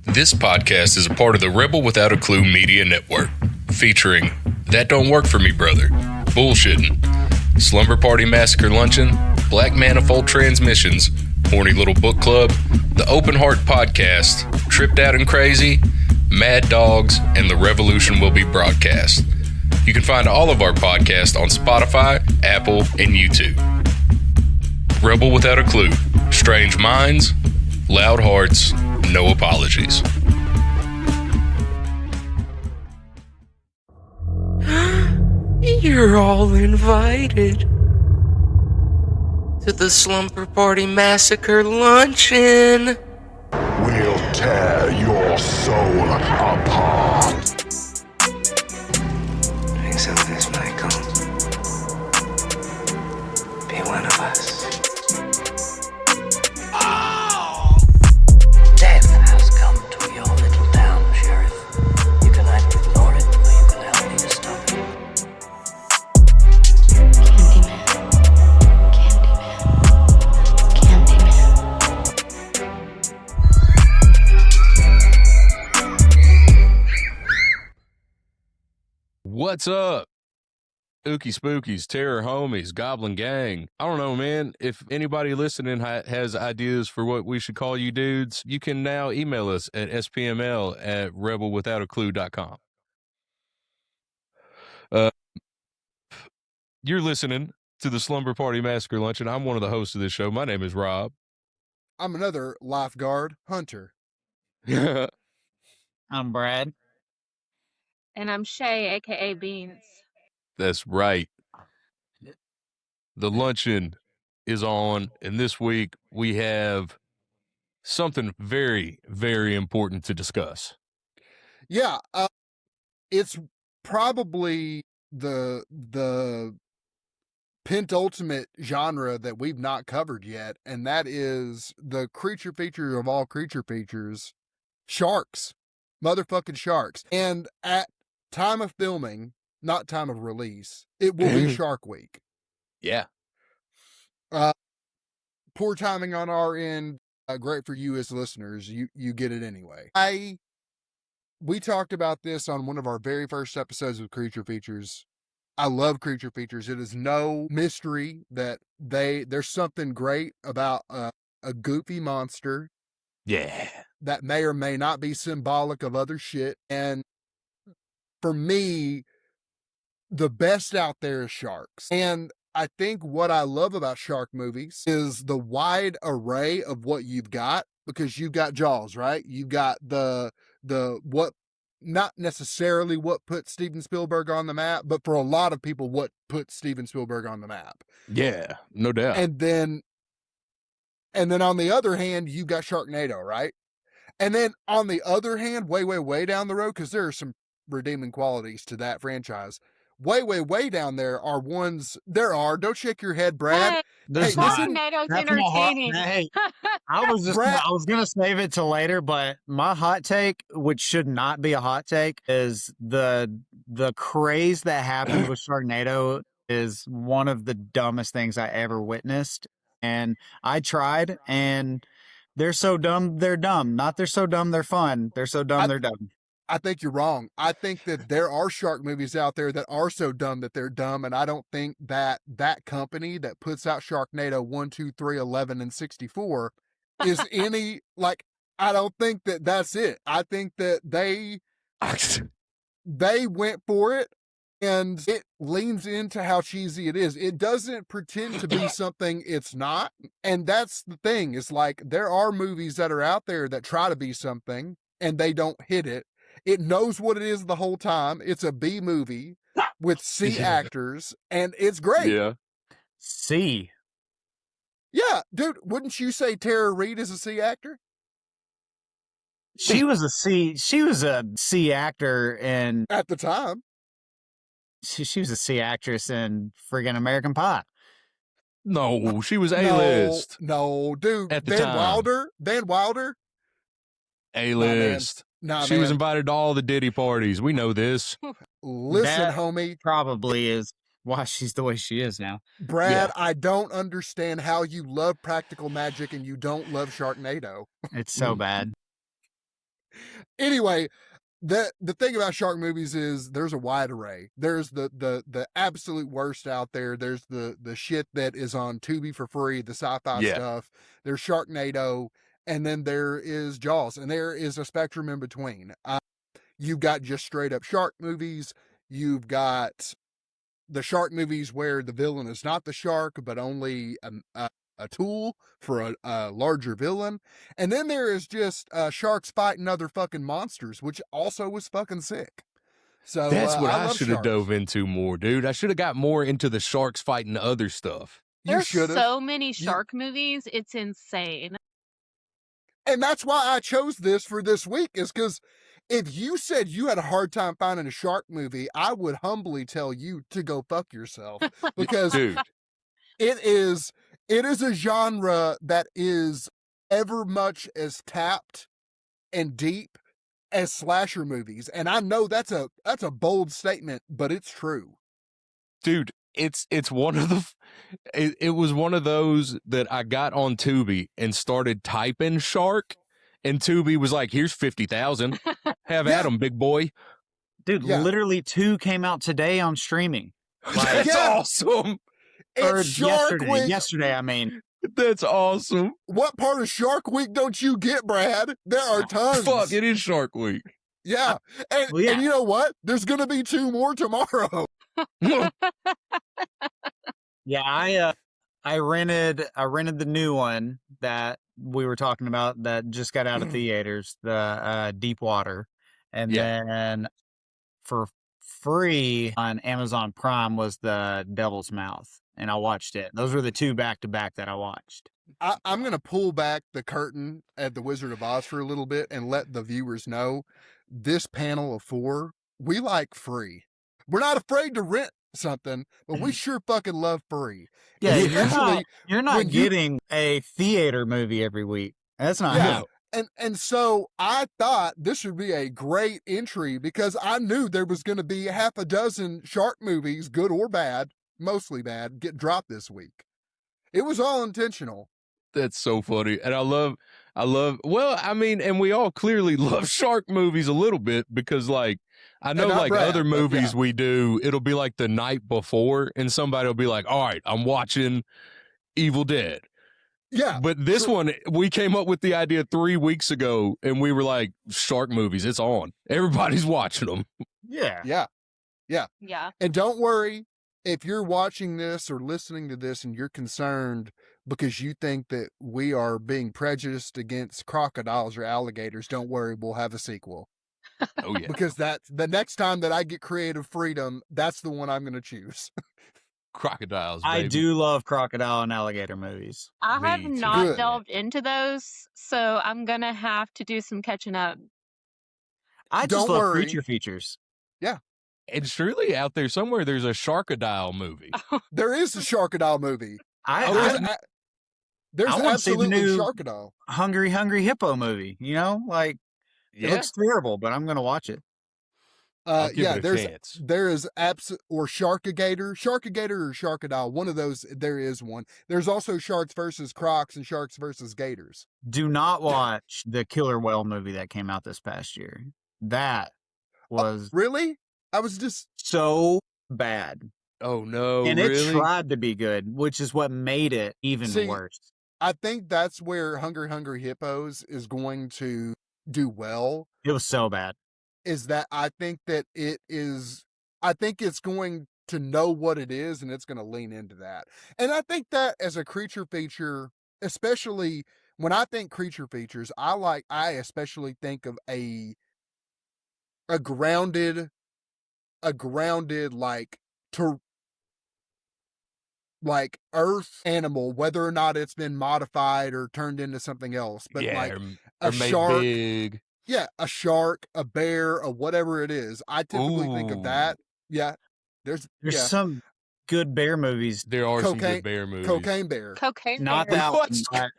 This podcast is a part of the Rebel Without a Clue media network, featuring That Don't Work For Me Brother, Bullshitting, Slumber Party Massacre Luncheon, Black Manifold Transmissions, Horny Little Book Club, The Open Heart Podcast, Tripped Out and Crazy, Mad Dogs, and The Revolution Will Be Broadcast. You can find all of our podcasts on Spotify, Apple, and YouTube. Rebel Without a Clue, Strange Minds, Loud Hearts, no apologies. You're all invited to the Slumber Party Massacre Luncheon. We'll tear your soul apart. Drink some of this, Michael. Be one of us. Death has come to your little town, Sheriff. You can either ignore it, or you can help me to stop it. Candyman. What's up? Ookie Spookies, Terror Homies, Goblin Gang. I don't know, man. If anybody listening has ideas for what we should call you dudes, you can now email us at spml@rebelwithoutaclue.com. You're listening to the Slumber Party Massacre Luncheon. I'm one of the hosts of this show. My name is Rob. I'm another lifeguard, Hunter. I'm Brad. And I'm Shay, aka Beans. That's right. The luncheon is on, and this week we have something very, very important to discuss. Yeah, it's probably the penultimate genre that we've not covered yet, and that is the creature feature of all creature features, sharks. Motherfucking sharks. And at time of filming, not time of release, it will be Shark Week. Yeah. Poor timing on our end. Great for you as listeners. You get it anyway. We talked about this on one of our very first episodes of Creature Features. I love Creature Features. It is no mystery that there's something great about a goofy monster. Yeah. That may or may not be symbolic of other shit. And for me, the best out there is sharks. And I think what I love about shark movies is the wide array of what you've got, because you've got Jaws, right? You've got the what, not necessarily what put Steven Spielberg on the map, but for a lot of people, what put Steven Spielberg on the map. Yeah, no doubt. And then on the other hand, you got Sharknado, right? And then on the other hand, way down the road, because there are some redeeming qualities to that franchise. Way down there are ones. Don't shake your head, Brad. Sharknado's entertaining. Hey, I was gonna save it till later, but my hot take, which should not be a hot take, is the craze that happened with Sharknado is one of the dumbest things I ever witnessed. And I tried, and they're so dumb, they're dumb. Not they're so dumb, they're fun. They're so dumb, they're dumb. I think you're wrong. I think that there are shark movies out there that are so dumb that they're dumb, and I don't think that company that puts out Sharknado 1, 2, 3, 11, and 64 is any, like, I don't think that that's it. I think that they went for it, and it leans into how cheesy it is. It doesn't pretend to be something it's not, and that's the thing. It's like there are movies that are out there that try to be something, and they don't hit it. It knows what it is the whole time. It's a B movie with C actors, and it's great. Yeah. C. Yeah, dude, wouldn't you say Tara Reid is a C actor? She was a C actor, and At the time. she was a C actress in friggin' American Pie. No, she was A-list. No, dude. At the time. Van Wilder. A-list. Nah, She was invited to all the Diddy parties. We know this. Listen, That homie. Probably is why she's the way she is now. Brad, Yeah. I don't understand how you love practical magic and you don't love Sharknado. It's so bad. Anyway, the thing about shark movies is there's a wide array. There's the absolute worst out there. There's the shit that is on Tubi for free, the sci-fi stuff. There's Sharknado, and then there is Jaws, and there is a spectrum in between. You've got just straight up shark movies. You've got the shark movies where the villain is not the shark, but only a tool for a larger villain. And then there is just sharks fighting other fucking monsters, which also was fucking sick. So that's what I love should have sharks. dove into more, dude. I should have got more into the sharks fighting other stuff. There's should've. so many shark movies. It's insane. And that's why I chose this for this week, is because if you said you had a hard time finding a shark movie, I would humbly tell you to go fuck yourself, because Dude, it is a genre that is ever much as tapped and deep as slasher movies. And I know that's a bold statement, but it's true. dude, it's one of the it was one of those that I got on Tubi and started typing shark, and Tubi was like, here's 50,000. Have at 'em, big boy. Dude, literally 2 came out today on streaming. That's Yeah. awesome. Or It's Shark Week. yesterday, I mean. That's awesome. What part of Shark Week don't you get, Brad? There are tons. Fuck, it is Shark Week. Yeah. And, Well, yeah. and you know what? There's going to be 2 more tomorrow. Yeah, I rented the new one that we were talking about that just got out of theaters, the Deep Water. And then for free on Amazon Prime was the Devil's Mouth, and I watched it. Those were the 2 back-to-back that I watched. I'm going to pull back the curtain at the Wizard of Oz for a little bit and let the viewers know this panel of 4, we like free. We're not afraid to rent something, but we sure fucking love free. Yeah, And you're not when you- getting a theater movie every week. That's not how. And so I thought this would be a great entry, because I knew there was going to be half a dozen shark movies, good or bad, mostly bad, get dropped this week. It was all intentional. That's so funny. And I love, well, I mean, and we all clearly love shark movies a little bit, because like, I know not like Brad, other but movies yeah. we do, it'll be like the night before and somebody will be like, all right, I'm watching Evil Dead. Yeah. But this one, we came up with the idea 3 weeks ago, and we were like, shark movies, it's on. Everybody's watching them. Yeah. Yeah. And don't worry, if you're watching this or listening to this and you're concerned because you think that we are being prejudiced against crocodiles or alligators, don't worry, we'll have a sequel. Oh, yeah. Because that's the next time that I get creative freedom, that's the one I'm going to choose. Crocodiles, I baby. do love crocodile and alligator movies. I have Me too. not Good. delved into those, so I'm going to have to do some catching up. I just Don't love worry. creature features. And surely out there somewhere, there's a Sharkadile movie. There is a Sharkadile movie. There's I wanna see the absolutely new- Sharkadile. Hungry Hippo movie, you know? Like, it looks terrible, but I'm going to watch it. I'll give it a chance. There is or Sharkagator or Sharkadile. One of those, there is one. There's also Sharks versus Crocs and Sharks versus Gators. Do not watch the Killer Whale movie that came out this past year. That was Really? I was just so bad. Oh, no, And really? it tried to be good, which is what made it even See, worse. I think that's where Hungry Hippos is going to do well. It was so bad. Is that I think it's going to know what it is, and it's going to lean into that. And I think that as a creature feature, especially when I think creature features, I especially think of a grounded like earth animal, whether or not it's been modified or turned into something else. But like or a made shark, big. yeah, a shark, a bear, or whatever it is. I typically think of Ooh. that. Yeah. There's some good bear movies. There are some Cocaine- good bear movies. Cocaine Bear. Cocaine Not Bear. that What? one.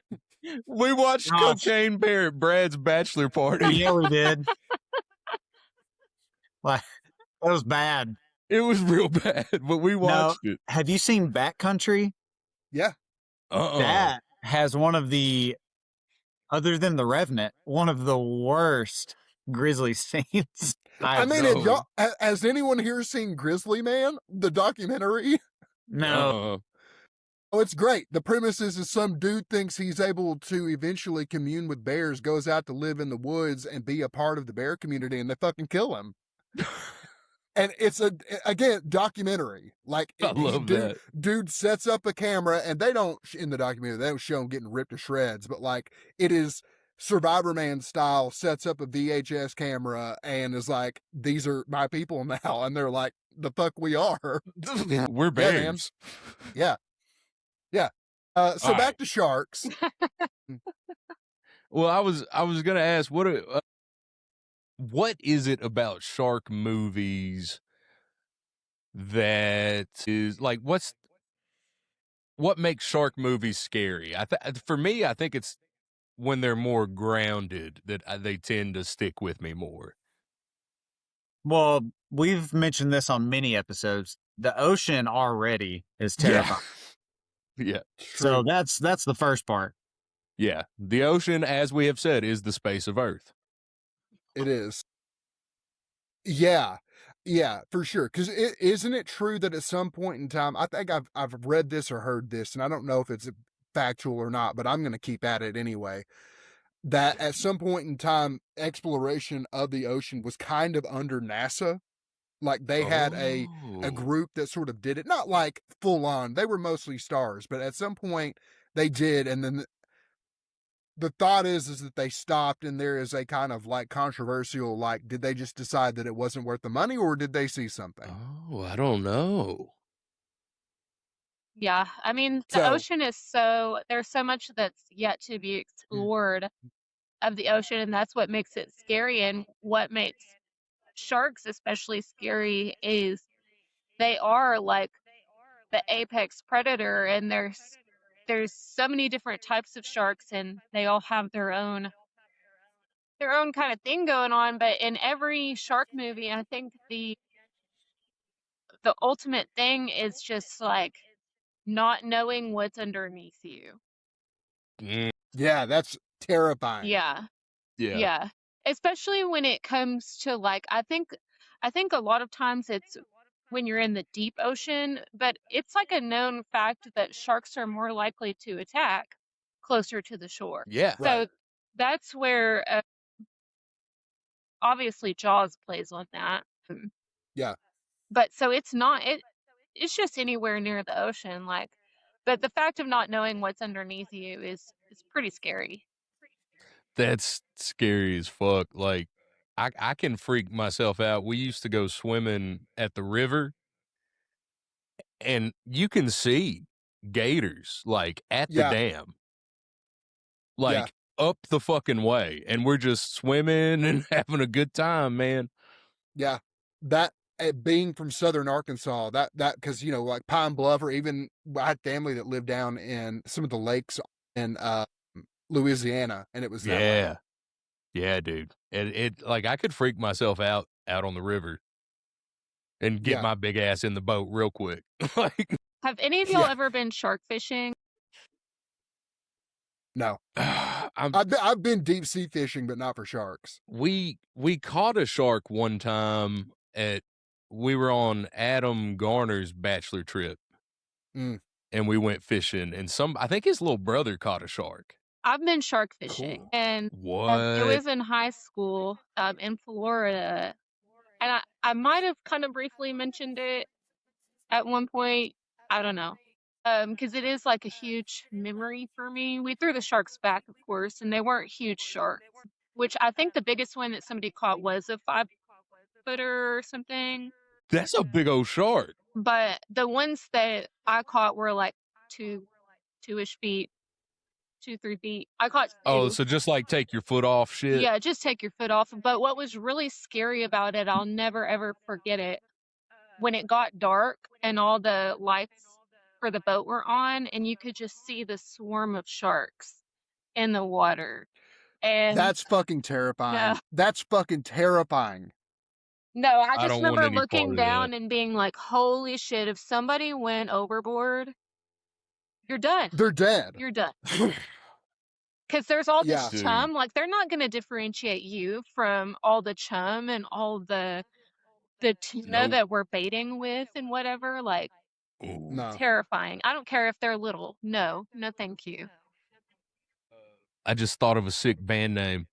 We watched Gosh. Cocaine Bear at Brad's bachelor party. Yeah, we did. Like, that was bad. It was real bad, but we watched it. Have you seen Backcountry? Yeah. That has one of the, other than The Revenant, one of the worst grizzly scenes. I mean, no. have y'all, has anyone here seen Grizzly Man, the documentary? No. Oh, it's great. The premise is some dude thinks he's able to eventually commune with bears, goes out to live in the woods and be a part of the bear community, and they fucking kill him. And it's again, documentary. Like, I love that. Dude sets up a camera, and they don't, in the documentary, they don't show him getting ripped to shreds, but like, it is Survivor Man style, sets up a VHS camera and is like, these are my people now. And they're like, the fuck we are. We're bears. Yeah. Yeah. So All back right. to sharks. Well, I was gonna ask, what is it about shark movies that is like, what makes shark movies scary? For me, I think it's when they're more grounded that they tend to stick with me more. Well, we've mentioned this on many episodes. The ocean already is terrifying. Yeah. So that's the first part. Yeah. The ocean, as we have said, is the space of Earth. It is. Yeah. Yeah, for sure. Because isn't it true that at some point in time, I think I've read this or heard this, and I don't know if it's factual or not, but I'm going to keep at it anyway, that at some point in time, exploration of the ocean was kind of under NASA. Like they had a group that sort of did it, not like full on. They were mostly stars, but at some point they did. And then the thought is that they stopped, and there is a kind of like controversial, like, did they just decide that it wasn't worth the money, or did they see something? Oh, I don't know. Yeah, I mean, the ocean is there's so much that's yet to be explored of the ocean, and that's what makes it scary. And what makes sharks especially scary is they are like the apex predator, and there's so many different types of sharks, and they all have their own kind of thing going on. But in every shark movie, I think the ultimate thing is just like not knowing what's underneath you. Yeah, that's terrifying. Yeah. Especially when it comes to like, I think a lot of times it's when you're in the deep ocean, but it's like a known fact that sharks are more likely to attack closer to the shore. Yeah. So that's where obviously Jaws plays on that. Yeah. But so it's just anywhere near the ocean, like, but the fact of not knowing what's underneath you is pretty scary. That's scary as fuck. Like, I can freak myself out. We used to go swimming at the river, and you can see gators like at the dam, like up the fucking way, and we're just swimming and having a good time, man. Yeah, that being from southern Arkansas, that because like Pine Bluff, or even I had family that lived down in some of the lakes in Louisiana, and it was that way. Yeah, dude. It like I could freak myself out on the river and get my big ass in the boat real quick. Like, have any of y'all ever been shark fishing? No. I've been deep sea fishing, but not for sharks. We caught a shark one time we were on Adam Garner's bachelor trip, and we went fishing, and I think his little brother caught a shark. I've been shark fishing, and it was in high school in Florida, and I might have kind of briefly mentioned it at one point. I don't know, because it is like a huge memory for me. We threw the sharks back, of course, and they weren't huge sharks, which I think the biggest one that somebody caught was a 5-footer or something. That's a big old shark. But the ones that I caught were like 2-ish feet. 2-3 feet. I caught 2. Oh, so just like take your foot off shit? Yeah, just take your foot off. But what was really scary about it, I'll never ever forget it, when it got dark and all the lights for the boat were on, and you could just see the swarm of sharks in the water. And that's fucking terrifying. No. That's fucking terrifying. No, I just remember looking down and being like, holy shit, if somebody went overboard, you're done. They're dead. You're done. Because there's all Yeah. this chum, like they're not going to differentiate you from all the chum and all the tuna Nope. that we're baiting with and whatever. Like, Ooh. No. terrifying. I don't care if they're little. No, no, thank you. I just thought of a sick band name.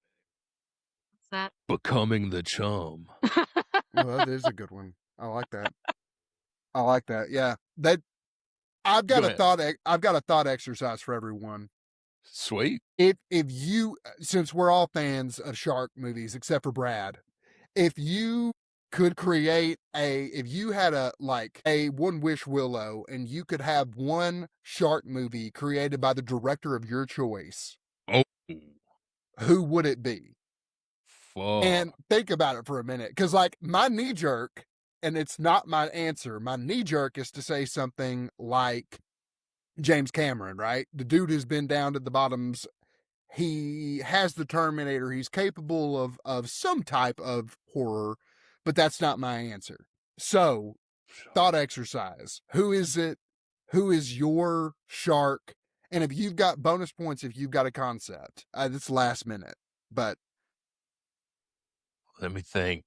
What's that? Becoming the Chum. Well, that is a good one. I like that. I like that. Yeah. That I've got Go a ahead. thought. I've got a thought exercise for everyone. Sweet. If you, since we're all fans of shark movies except for Brad, if you could create if you had a one wish willow and you could have one shark movie created by the director of your choice, Oh, who would it be? fuck. And think about it for a minute, because like my knee jerk, and it's not my answer. My knee jerk is to say something like James Cameron, right? The dude who's been down to the bottoms. He has the Terminator. He's capable of some type of horror, but that's not my answer. So, thought exercise. Who is it? Who is your shark? And if you've got bonus points, if you've got a concept, it's last minute, but Let me think.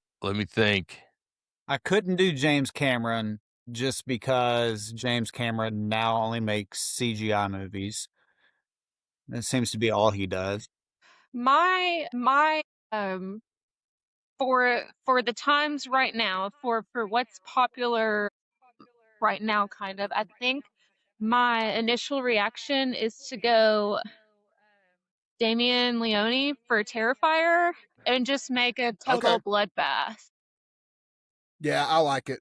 I couldn't do James Cameron just because James Cameron now only makes CGI movies. That seems to be all he does. My for the times right now, for what's popular right now, kind of, I think my initial reaction is to go Damien Leone for Terrifier and just make a total okay. bloodbath. Yeah, I like it.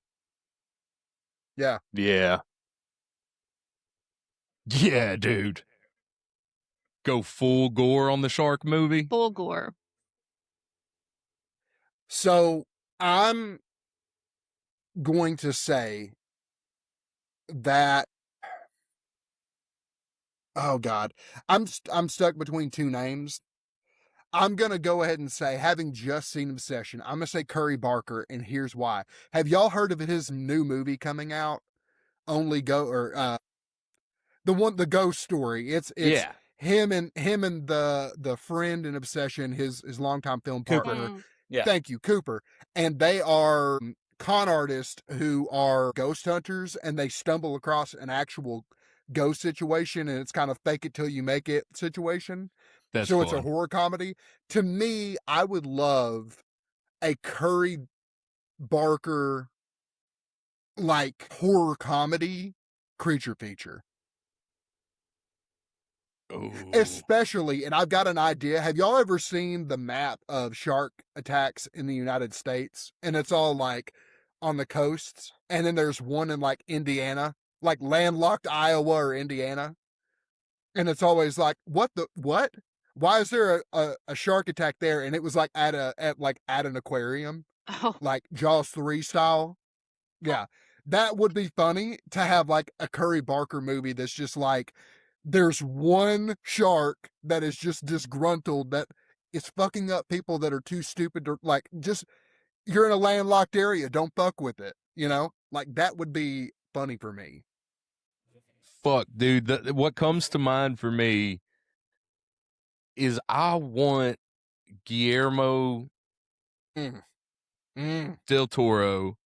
Yeah. Yeah. Yeah, dude. Go full gore on the shark movie. Full gore. So I'm going to say that, oh God, I'm stuck between two names. I'm going to go ahead and say, having just seen Obsession, I'm going to say Curry Barker, and here's why. Have y'all heard of his new movie coming out? The Ghost Story. It's Yeah. him and the friend in Obsession, his longtime film Cooper. partner. Yeah. Thank you, Cooper. And they are con artists who are ghost hunters, and they stumble across an actual ghost situation, and it's kind of fake it till you make it situation. That's So fun. it's a horror comedy. To me, I would love a Curry Barker like horror comedy creature feature. Ooh. Especially, and I've got an idea. Have y'all ever seen the map of shark attacks in the United States? And it's all like on the coasts. And then there's one in like Indiana, like landlocked Iowa or Indiana. And it's always like, what? Why is there a shark attack there? And it was like at an aquarium, Oh, like Jaws 3 style. Yeah. That would be funny to have like a Curry Barker movie that's just like, there's one shark that is just disgruntled that is fucking up people that are too stupid to like, just, you're in a landlocked area. Don't fuck with it. You know, like that would be funny for me. Fuck, dude. What comes to mind for me is I want Guillermo Mm. Mm. del Toro,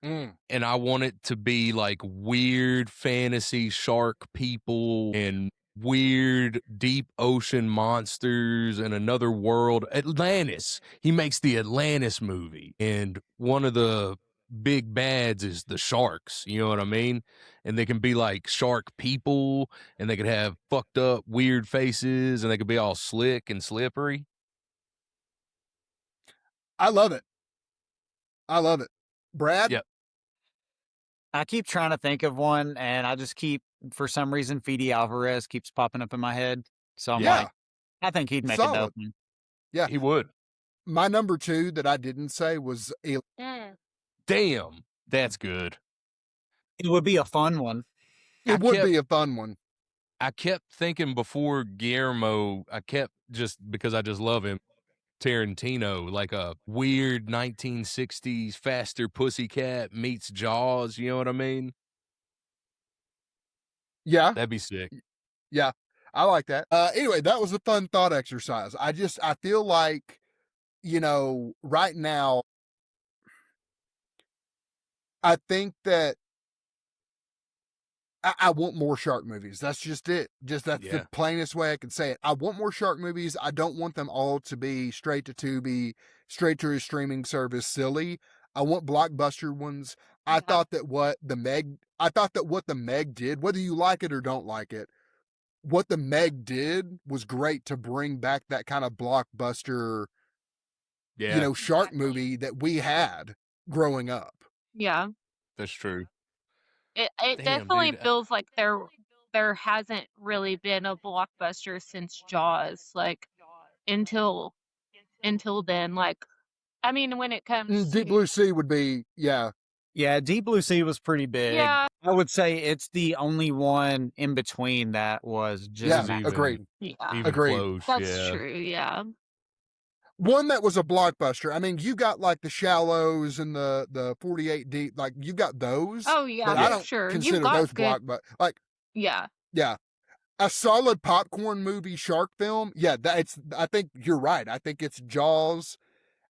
Mm. and I want it to be like weird fantasy shark people and weird deep ocean monsters and another world. Atlantis. He makes the Atlantis movie, and one of the big bads is the sharks. You know what I mean? And they can be like shark people, and they could have fucked up weird faces, and they could be all slick and slippery. I love it. I love it. Brad? Yep. I keep trying to think of one, and I just keep, for some reason, Fede Alvarez keeps popping up in my head. So I'm Yeah. like, I think he'd make Solid. a dope one. Yeah. He would. My number 2 that I didn't say was Damn. That's good. It would be a fun one. It would be a fun one. I kept thinking before Guillermo, just because I just love him, Tarantino, like a weird 1960s Faster Pussycat meets Jaws, you know what I mean? Yeah. That'd be sick. Yeah. I like that. Anyway, that was a fun thought exercise. I feel like, right now, I think that I want more shark movies. That's just it. That's the plainest way I can say it. I want more shark movies. I don't want them all to be straight to Tubi, straight to a streaming service, silly. I want blockbuster ones. I thought that what the Meg did, whether you like it or don't like it, what the Meg did was great to bring back that kind of blockbuster, shark movie that we had growing up. Yeah. That's true. It Damn, definitely dude. feels like there hasn't really been a blockbuster since Jaws, like until then. Like, I mean, when it comes Deep to Blue Sea would be, yeah. Yeah, Deep Blue Sea was pretty big. Yeah. I would say it's the only one in between that was just Yeah, agreed. Yeah. Even Agreed. close, That's true, yeah. One that was a blockbuster. I mean, you got like the Shallows and the 48 Deep, like you got those. Oh yeah, but I don't sure. consider You've got those good. blockbuster. Like, Yeah. yeah, a solid popcorn movie shark film. Yeah, I think you're right. I think it's Jaws,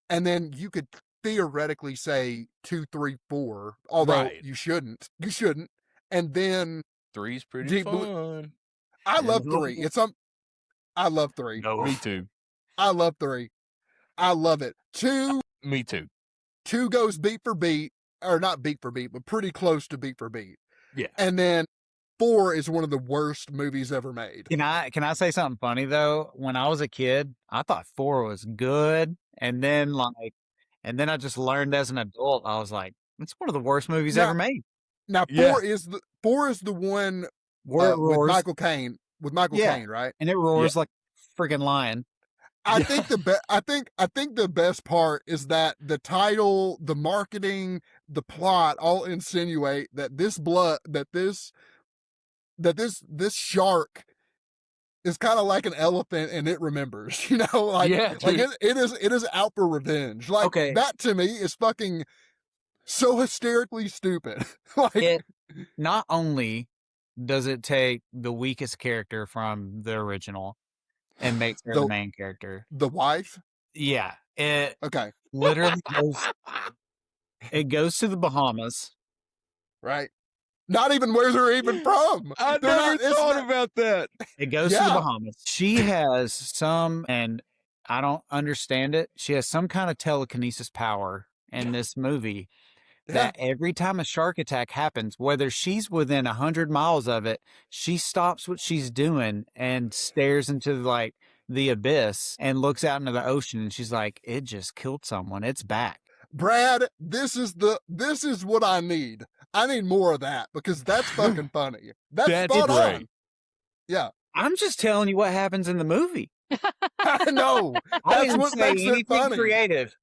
and then you could theoretically say 2, 3, 4, although Right. you shouldn't. You shouldn't. And then 3's pretty Deep fun. Blue. I love 3. I love 3. No, me too. I love 3. I love it. 2. Me too. 2 goes beat for beat, or not beat for beat, but pretty close to beat for beat. Yeah. And then 4 is one of the worst movies ever made. Can I say something funny though? When I was a kid, I thought 4 was good, and then I just learned as an adult. I was like, it's one of the worst movies ever made. Now 4 is the one Where it roars. with Michael Caine. With Michael Caine, right? And it roars like a freaking lion. I think the best part is that the title, the marketing, the plot all insinuate that this shark is kind of like an elephant and it remembers, like it is out for revenge. Like that to me is fucking so hysterically stupid. Like not only does it take the weakest character from the original and makes her the main character. The wife? Yeah. It okay. Literally goes to the Bahamas. Right. Not even where's her even from. I never thought about that. It goes to the Bahamas. She has some, and I don't understand it, she has some kind of telekinesis power in this movie that every time a shark attack happens, whether she's within 100 miles of it, she stops what she's doing and stares into like the abyss and looks out into the ocean, and she's like, it just killed someone. It's back. Brad, this is what I need. I need more of that because that's fucking funny. That's spot on. Yeah. I'm just telling you what happens in the movie. I know. That's what makes it funny. Creative.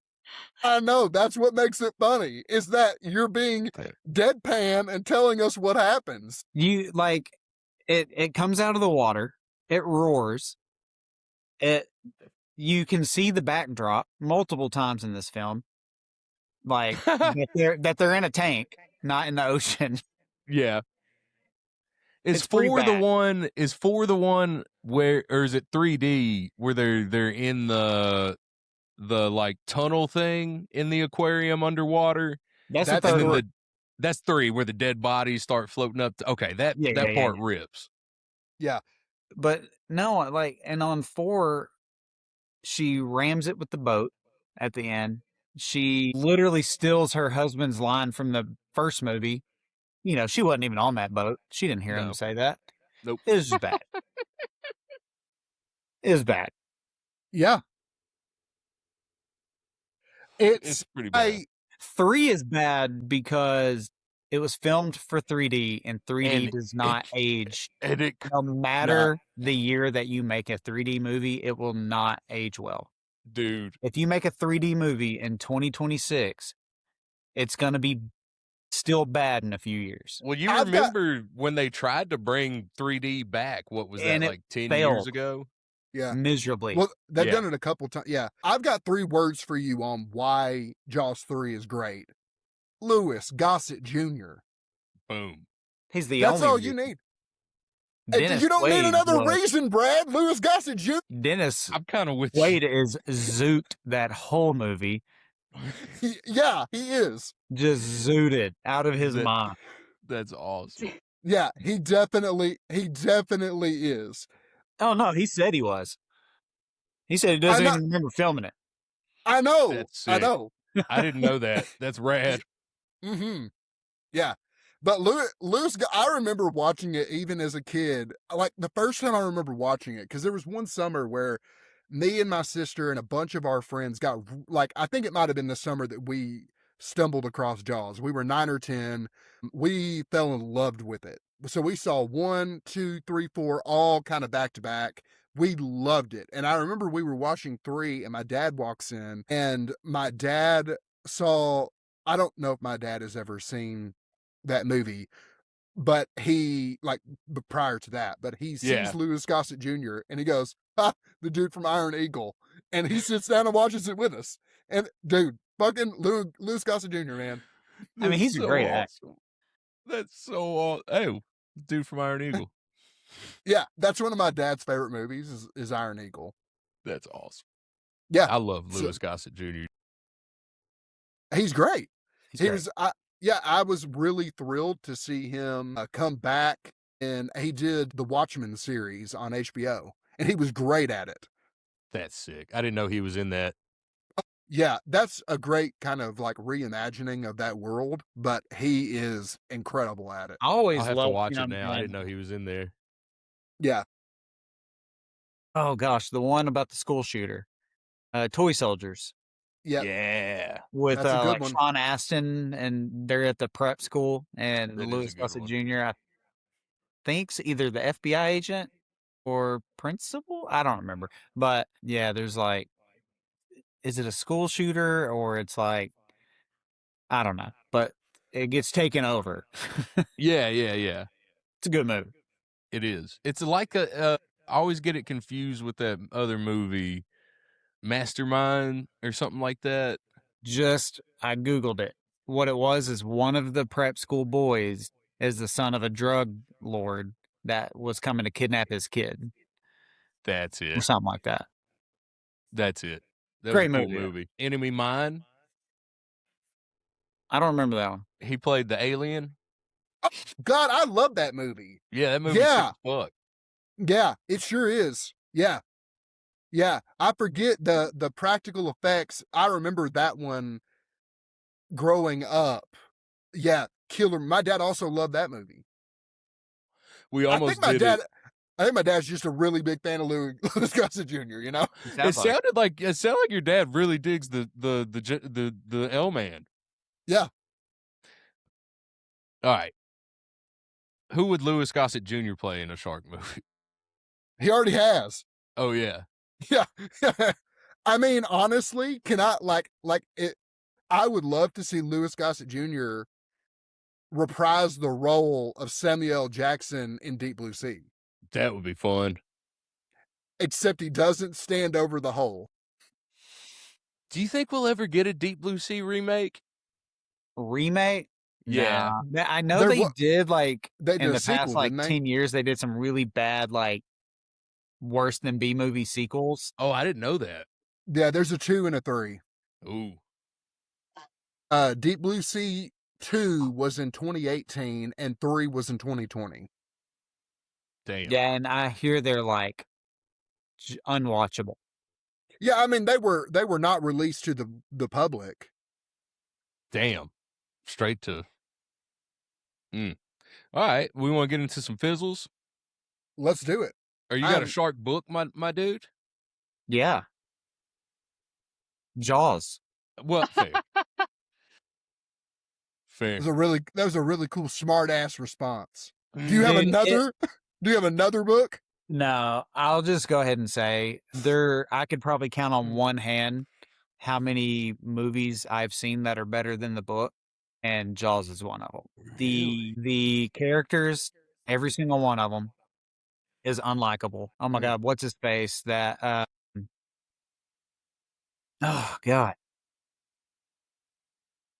I know. That's what makes it funny, is that you're being deadpan and telling us what happens. You like it comes out of the water, it roars. You can see the backdrop multiple times in this film. Like that they're in a tank, not in the ocean. Yeah. Is 4 the one where, or is it 3D where they're in the like tunnel thing in the aquarium underwater? That's 3. That's 3 where the dead bodies start floating up. Okay, that part rips. Yeah. But no, like, and on 4, she rams it with the boat at the end. She literally steals her husband's line from the first movie. She wasn't even on that boat. She didn't hear him say that. Nope. It was just bad. It was bad. Yeah. It's pretty bad. 3 is bad because it was filmed for 3D, and 3D does not age. And no matter the year that you make a 3D movie, it will not age well. Dude. If you make a 3D movie in 2026, it's going to be still bad in a few years. Well, you remember when they tried to bring 3D back, what was that, like 10 years ago? Yeah. Miserably. Well, they've done it a couple times. Yeah. I've got 3 words for you on why Jaws 3 is great. Louis Gossett Jr. Boom. He's the That's only all you need. Dennis You don't need Quaid another was- reason, Brad. Louis Gossett Jr. Dennis I'm kind of with you. Quaid is zoot that whole movie. Yeah, he is. Just zooted out of his That- mind. That's awesome. Yeah, he definitely is. Oh no, he said he was. He said he doesn't I know- even remember filming it. I know. That's I sick. know. I didn't know that. That's rad. Mm-hmm. Yeah. But Louis, I remember watching it even as a kid. Like the first time I remember watching it, because there was one summer where me and my sister and a bunch of our friends got, like, I think it might have been the summer that we stumbled across Jaws. We were 9 or 10. We fell in love with it. So we saw 1, 2, 3, 4, all kind of back to back. We loved it. And I remember we were watching 3 and my dad walks in and my dad saw, I don't know if my dad has ever seen that movie, but he, like, prior to that, but he sees Yeah. Louis Gossett Jr. and he goes, "Ha, the dude from Iron Eagle," and he sits down and watches it with us. And dude, fucking Louis Gossett Jr., man. I mean, he's a great actor. awesome. That's so awesome. Oh, dude from Iron Eagle. Yeah, that's one of my dad's favorite movies is Iron Eagle. That's awesome. Yeah, I love So- Louis Gossett Jr. he's great. He's He great. was, I was really thrilled to see him come back, and he did the Watchmen series on HBO, and he was great at it. That's sick. I didn't know he was in that. Yeah, that's a great kind of like reimagining of that world, but he is incredible at it. I always I'll have to loved, watch you know, it now. I man, didn't know he was in there. Yeah, Oh gosh, the one about the school shooter, Toy Soldiers, yeah, Yeah. with That's a good like one. Sean Astin, and they're at the prep school, and That is a Louis good Gossett one. Jr. I think's either the FBI agent or principal. I don't remember, but yeah, there's like, is it a school shooter or it's like, I don't know, but it gets taken over. Yeah. It's a good movie. It is. It's like I always get it confused with that other movie, Mastermind or something like that. I Googled it. What it was is one of the prep school boys is the son of a drug lord that was coming to kidnap his kid That's or it. something like that. That's it. That Great was a cool movie. movie. Enemy Mine. I don't remember that one. He played the alien. God, I love that movie. Yeah, that movie. Yeah. Sick as fuck. Yeah, it sure is. Yeah, yeah. I forget the practical effects. I remember that one growing up. Yeah, killer. My dad also loved that movie. We I almost think my did dad. it. I think my dad's just a really big fan of Louis Gossett Jr. You know. It sounded like your dad really digs the L Man. Yeah. All right. Who would Louis Gossett Jr. play in a shark movie? He already has. Oh yeah. Yeah. I mean, honestly, can I like it? I would love to see Louis Gossett Jr. reprise the role of Samuel L. Jackson in Deep Blue Sea, That would be fun. except he doesn't stand over the hole. Do you think we'll ever get a Deep Blue Sea remake? Remake? Yeah. Nah. I know There they wa- did like They did in a the sequel, past like didn't they? 10 years, they did some really bad, like worse than B movie sequels. Oh, I didn't know that. Yeah, there's a 2 and a 3. Ooh. Deep Blue Sea 2 was in 2018 and 3 was in 2020. Damn. Yeah, and I hear they're like unwatchable. Yeah, I mean they were not released to the public. Damn. Straight to. All right. We want to get into some fizzles. Let's do it. Or you got a I'm- shark book, my dude? Yeah. Jaws. Well, fair. Fair. That was a really cool smart ass response. Do you have Dude, another? Do you have another book? No, I'll just go ahead and say I could probably count on one hand how many movies I've seen that are better than the book, and Jaws is one of them. The characters, every single one of them, is unlikable. Oh my God, what's his face? That oh God.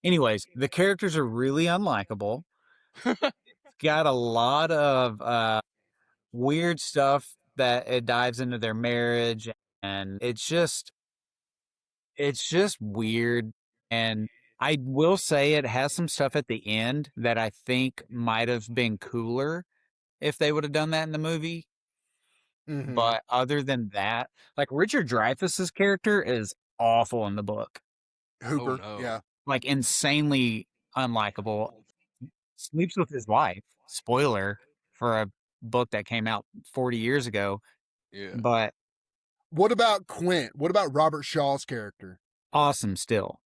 Anyways, the characters are really unlikable. Got a lot of weird stuff that it dives into their marriage, and it's just weird. And I will say it has some stuff at the end that I think might have been cooler if they would have done that in the movie. Mm-hmm. But other than that, like Richard Dreyfuss's character is awful in the book. Hooper, no. yeah. Like insanely unlikable. Sleeps with his wife. Spoiler for a book that came out 40 years ago. Yeah. But What about Quint? What about Robert Shaw's character? awesome still.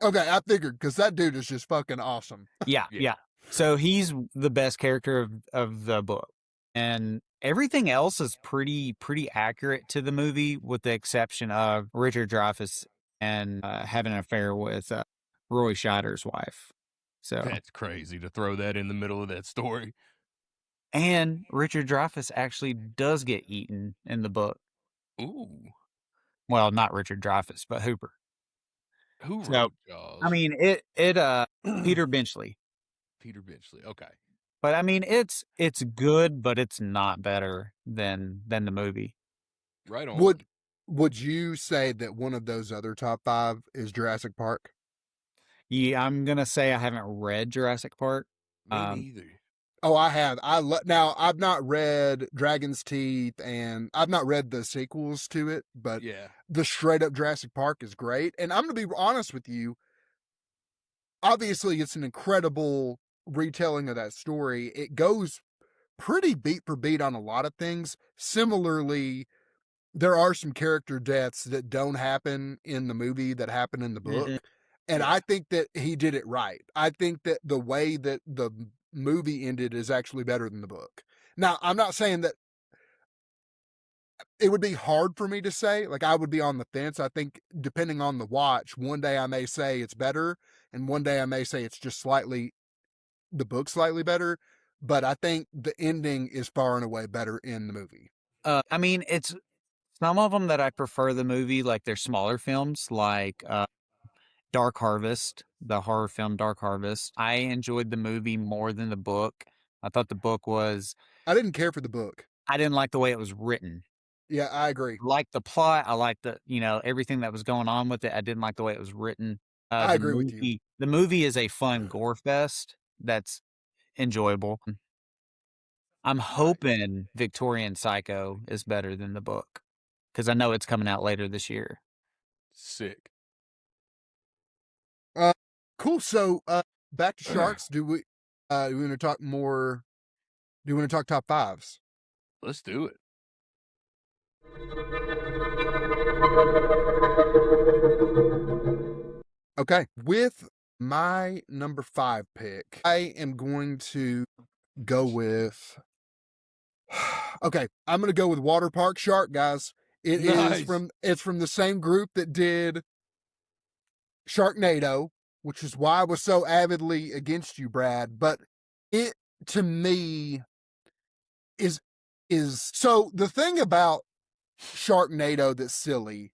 Okay, I figured because that dude is just fucking awesome. Yeah, Yeah. yeah. So he's the best character of the book. And everything else is pretty accurate to the movie, with the exception of Richard Dreyfuss and having an affair with Roy Scheider's wife. So That's crazy to throw that in the middle of that story. and Richard Dreyfuss actually does get eaten in the book. Ooh. Well, not Richard Dreyfuss, but Hooper. Who So, wrote Jaws? I mean, Peter Benchley. Peter Benchley. Okay. But I mean, it's good, but it's not better than the movie. Right on. Would you say that one of those other top 5 is Jurassic Park? Yeah, I'm gonna say I haven't read Jurassic Park. Me neither. Oh, I have. Now I've not read Dragon's Teeth, and I've not read the sequels to it, but Yeah. the straight up Jurassic Park is great. And I'm gonna be honest with you. Obviously, it's an incredible retelling of that story. It goes pretty beat for beat on a lot of things. Similarly, there are some character deaths that don't happen in the movie that happen in the book. Mhm. And Yeah. I think that he did it right. I think that the way that the movie ended is actually better than the book. Now, I'm not saying that it would be hard for me to say, like I would be on the fence. I think depending on the watch, one day I may say it's better, and one day I may say it's just the book slightly better. But I think the ending is far and away better in the movie. I mean, it's some of them that I prefer the movie, like they're smaller films, like Dark Harvest, the horror film Dark Harvest. I enjoyed the movie more than the book. I thought the book was. I didn't care for the book. I didn't like the way it was written. Yeah, I agree. I liked the plot. I liked everything that was going on with it. I didn't like the way it was written. I agree with you. The movie is a fun gore fest that's enjoyable. I'm hoping Victorian Psycho is better than the book, because I know it's coming out later this year. Sick. Cool. So, back to sharks. Do we want to talk more? Do you want to talk top 5s? Let's do it. Okay. With my number 5 pick, I am going to go with. Okay, I'm going to go with Water Park Shark, guys. Nice. It's from the same group that did Sharknado, which is why I was so avidly against you, Brad. But it, to me, is so the thing about Sharknado that's silly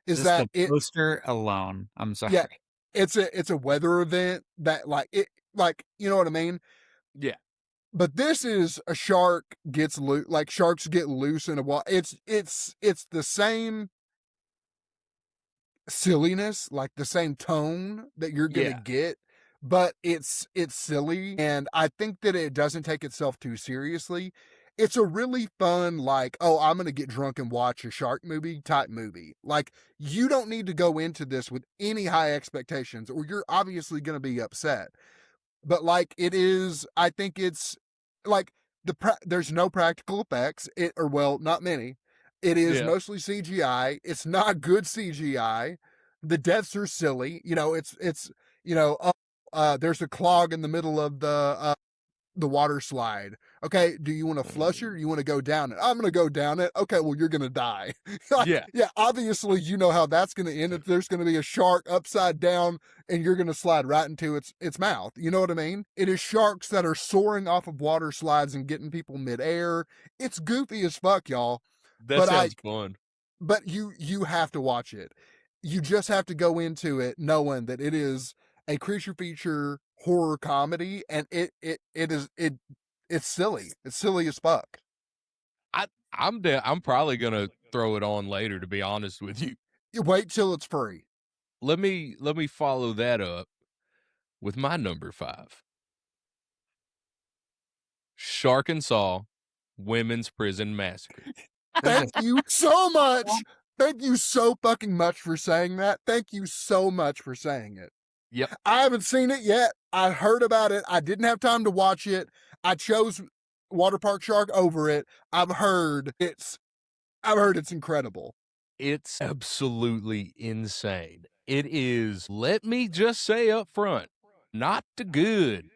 is Just that the poster alone. I'm sorry. yeah, it's a weather event that you know what I mean. Yeah. But this is a shark gets loose, like sharks get loose in a water. It's the same silliness, like the same tone that you're gonna Yeah. get, but it's silly, and I think that it doesn't take itself too seriously. It's a really fun, like, oh, I'm gonna get drunk and watch a shark movie type movie. Like, you don't need to go into this with any high expectations, or you're obviously gonna be upset. But like it is, I think it's like there's no practical effects. Not many. It is Yeah. mostly CGI. It's not good CGI. The deaths are silly. It's there's a clog in the middle of the water slide. Okay, do you want to flush it or you want to go down it? I'm going to go down it. Okay, well, you're going to die. Yeah. Yeah, obviously, you know how that's going to end. If there's going to be a shark upside down and you're going to slide right into its mouth. You know what I mean? It is sharks that are soaring off of water slides and getting people midair. It's goofy as fuck, y'all. That But sounds fun. But you have to watch it. You just have to go into it knowing that it is a creature feature horror comedy, and it's silly. It's silly as fuck. I'm probably gonna throw it on later, to be honest with you. You wait till it's free. Let me follow that up with my number 5. Shark and Saw Women's Prison Massacre. Thank you so much. Thank you so fucking much for saying that. Thank you so much for saying it. Yep. I haven't seen it yet. I heard about it. I didn't have time to watch it. I chose Water Park Shark over it. I've heard it's incredible. It's absolutely insane. It is, let me just say up front, not the good.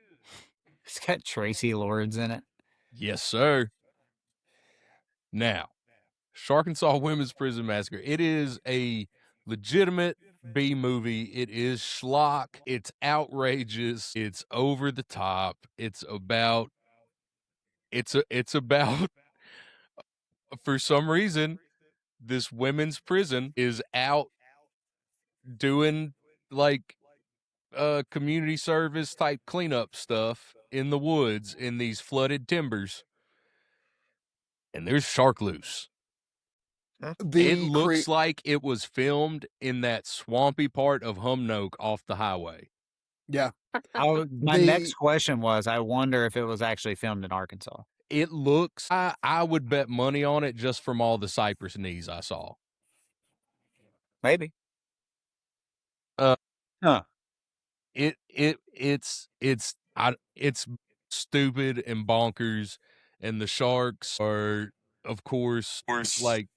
It's got Tracy Lords in it. Yes, sir. Now, Shark and Saw Women's Prison Massacre. It is a legitimate B movie. It is schlock. It's outrageous. It's over the top. It's about for some reason this women's prison is out doing like community service type cleanup stuff in the woods in these flooded timbers. And there's shark loose. It looks like it was filmed in that swampy part of Humnoke off the highway. Yeah. My next question was, I wonder if it was actually filmed in Arkansas. It looks, I would bet money on it just from all the cypress knees I saw. Maybe. It's stupid and bonkers, and the sharks are, of course, like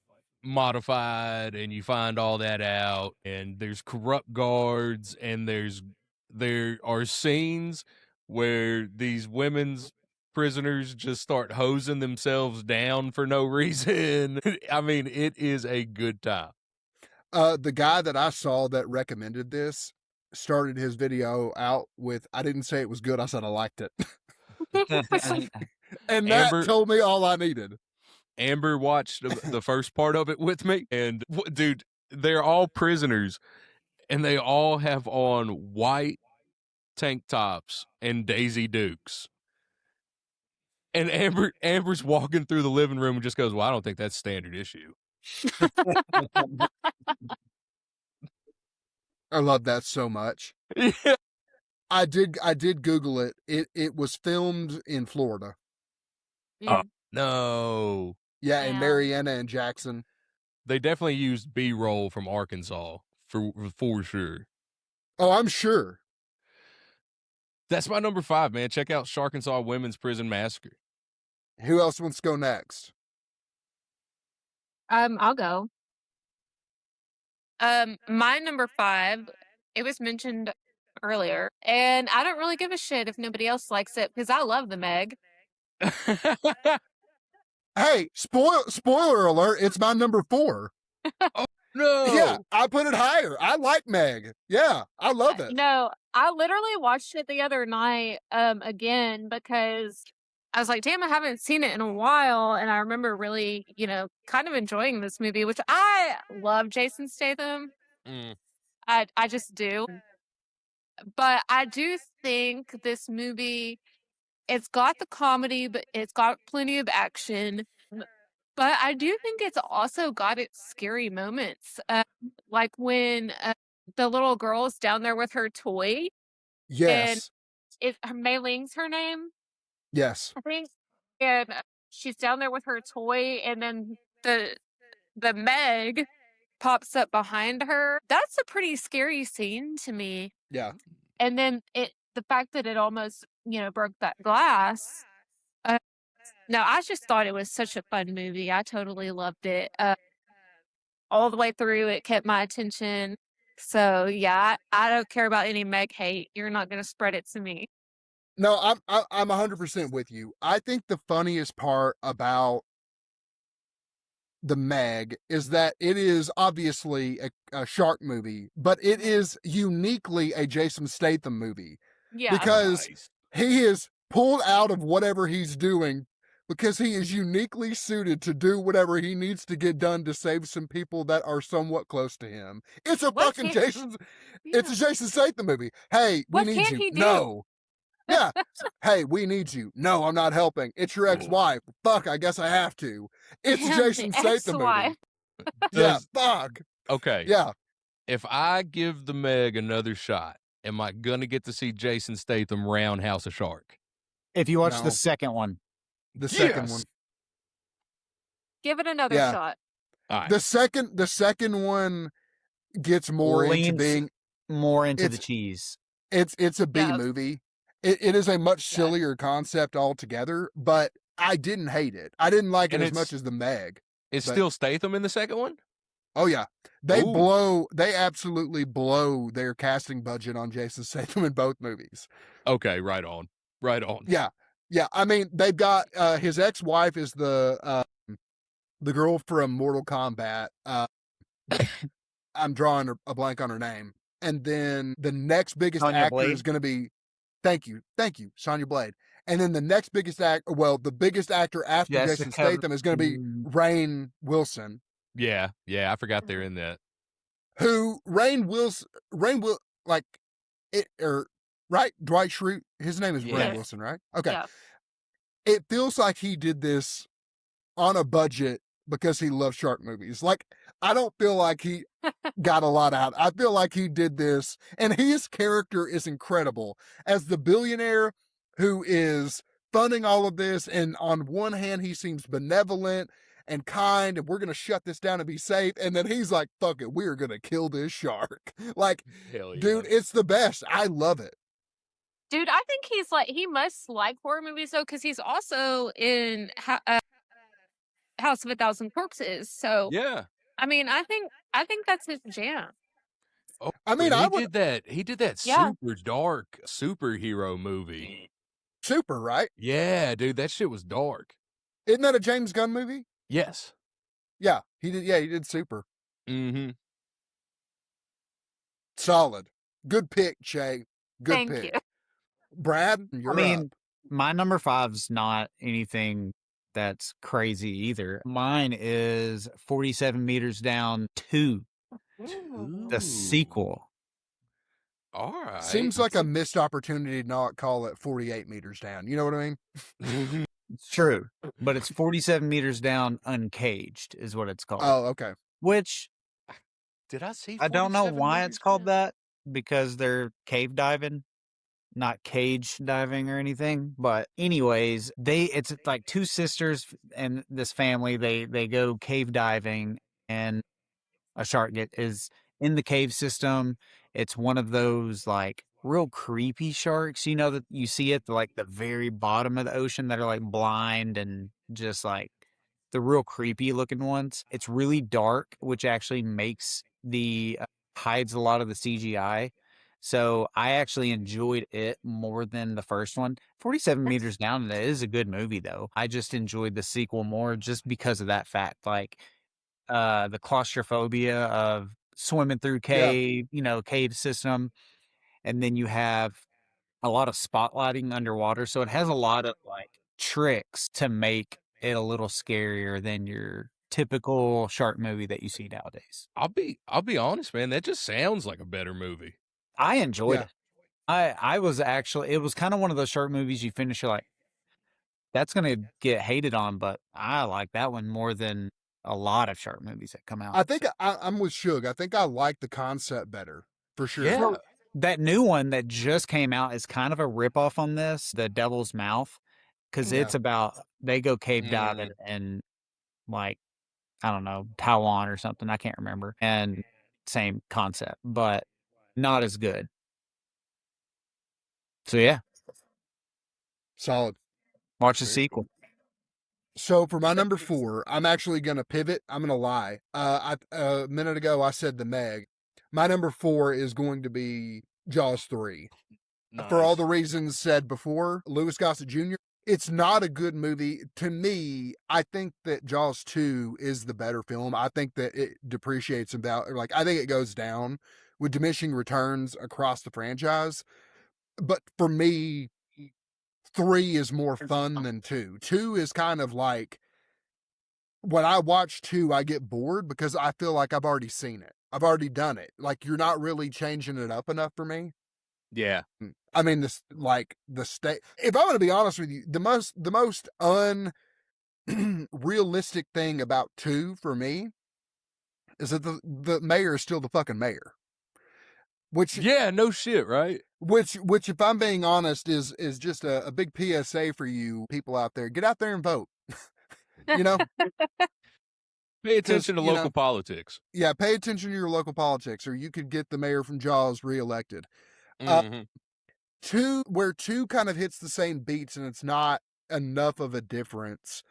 modified, and you find all that out, and there's corrupt guards, and there are scenes where these women's prisoners just start hosing themselves down for no reason. I mean, it is a good time. The guy that I saw that recommended this started his video out with, I didn't say it was good, I said I liked it. And that told me all I needed. Amber watched the first part of it with me, and dude, they're all prisoners, and they all have on white tank tops and Daisy Dukes. And Amber's walking through the living room and just goes, "Well, I don't think that's standard issue." I love that so much. Yeah. I did Google it. It was filmed in Florida. Oh, no. Yeah, in Marietta and Jackson. They definitely used B-roll from Arkansas for sure. Oh, I'm sure. That's my number 5, man. Check out Shark and Saw Women's Prison Massacre. Who else wants to go next? I'll go. My number 5, it was mentioned earlier, and I don't really give a shit if nobody else likes it because I love the Meg. Hey, spoiler alert, it's my number 4. Oh, no. Yeah, I put it higher. I like Meg. Yeah, I love it. No, I literally watched it the other night again because I was like, damn, I haven't seen it in a while. And I remember really, kind of enjoying this movie, which I love Jason Statham. I just do. But I do think this movie, it's got the comedy, but it's got plenty of action. But I do think it's also got its scary moments. Like when the little girl's down there with her toy. Yes. And Mei Ling's her name? Yes. I think. And she's down there with her toy, and then the Meg pops up behind her. That's a pretty scary scene to me. Yeah. And then the fact that it almost, broke that glass. No, I just thought it was such a fun movie. I totally loved it. All the way through, it kept my attention. So yeah, I don't care about any Meg hate. You're not going to spread it to me. No, I'm 100% with you. I think the funniest part about the Meg is that it is obviously a shark movie, but it is uniquely a Jason Statham movie. Yeah. Because he is pulled out of whatever he's doing because he is uniquely suited to do whatever he needs to get done to save some people that are somewhat close to him. It's a fucking Jason Statham movie. Hey, we need you. No. Yeah. Hey, we need you. No, I'm not helping. It's your ex-wife. Fuck, I guess I have to. It's a Damn, Jason the Statham movie. ex-wife. Yeah, Does- fuck. Okay. Yeah. If I give the Meg another shot, am I gonna get to see Jason Statham roundhouse a shark? If you watch No. the second one, The second Yes! one. Give it another Yeah. shot. All right. The second one gets more into leans being more into the it's- cheese. it's a B Yeah. movie. It is a much Yeah. sillier concept altogether, but I didn't hate it. I didn't like it And as it's- much as the Meg. It's but- still Statham in the second one? Oh yeah. They Ooh. absolutely blow their casting budget on Jason Statham in both movies. Okay, right on. Right on. Yeah. Yeah. I mean, they've got his ex-wife is the girl from Mortal Kombat. I'm drawing a blank on her name. And then the next biggest Sonya actor Blade? is going to be, thank you, Sonya Blade. And then the next biggest the biggest actor after Jason Jessica- Statham is going to be Rainn Wilson. Yeah, I forgot they're in that. Who right? Dwight Schrute. His name is Yes. Rainn Wilson, right? Okay. Yeah. It feels like he did this on a budget because he loves shark movies. Like, I don't feel like he got a lot out. I feel like he did this, and his character is incredible as the billionaire who is funding all of this. And on one hand, he seems benevolent and kind, and we're going to shut this down and be safe. And then he's like, fuck it, we're going to kill this shark. Like, Hell yeah. dude, it's the best. I love it. Dude, I think he must like horror movies though, because he's also in House of a Thousand Corpses. So Yeah. I mean, I think that's his jam. Oh, I mean, he did that Yeah. super dark superhero movie. Super, right? Yeah, dude, that shit was dark. Isn't that a James Gunn movie? Yes. Yeah, he did. Yeah, he did Super. Mm-hmm. Solid. Good pick, Shay. Good Thank pick. you. Brad, you're I mean, up. my number 5's not anything that's crazy either. Mine is 47 Meters Down 2, the sequel. All right. Seems like a missed opportunity to not call it 48 meters down. You know what I mean? It's true, but it's 47 Meters Down Uncaged is what it's called. Oh, okay. Which Did I see? I don't know 47 why meters it's called down? that, because they're cave diving, not cage diving or anything. But anyways, it's like two sisters and this family, they go cave diving, and a shark is in the cave system. It's one of those like real creepy sharks, you know, that you see at like the very bottom of the ocean that are like blind and just like the real creepy looking ones. It's really dark, which actually makes hides a lot of the CGI. So I actually enjoyed it more than the first one. 47 Meters Down is a good movie though. I just enjoyed the sequel more just because of that fact. Like the claustrophobia of swimming through cave, cave system. And then you have a lot of spotlighting underwater. So it has a lot of like tricks to make it a little scarier than your typical shark movie that you see nowadays. I'll be honest, man. That just sounds like a better movie. I enjoyed Yeah. it. I was actually, it was kind of one of those shark movies you finish, you're like, that's going to get hated on, but I like that one more than a lot of shark movies that come out. I think I'm with Suge. I think I like the concept better, for sure. Yeah. Well, that new one that just came out is kind of a ripoff on this, The Devil's Mouth, because Yeah. it's about, they go cave diving in like, I don't know, Taiwan or something. I can't remember. And same concept, but not as good. So yeah, Solid. watch the Very sequel. So for my number 4, I'm actually going to pivot. I'm going to lie. A minute ago, I said the Meg. My number 4 is going to be Jaws 3. For all the reasons said before, Louis Gossett Jr., it's not a good movie. To me, I think that Jaws 2 is the better film. I think that it depreciates about, I think it goes down with diminishing returns across the franchise. But for me, 3 is more fun than 2. 2 is kind of like, when I watch 2, I get bored because I feel like I've already seen it. I've already done it. Like, you're not really changing it up enough for me. Yeah. I mean, this like the state. If I'm going to be honest with you, the most unrealistic thing about 2 for me is that the mayor is still the fucking mayor. Which Yeah, no shit, right? which if I'm being honest is just a big PSA for you people out there. Get out there and vote. You know, Pay because attention to local politics. yeah, pay attention to your local politics, or you could get the mayor from Jaws reelected. Mm-hmm. 2, where 2 kind of hits the same beats and it's not enough of a difference.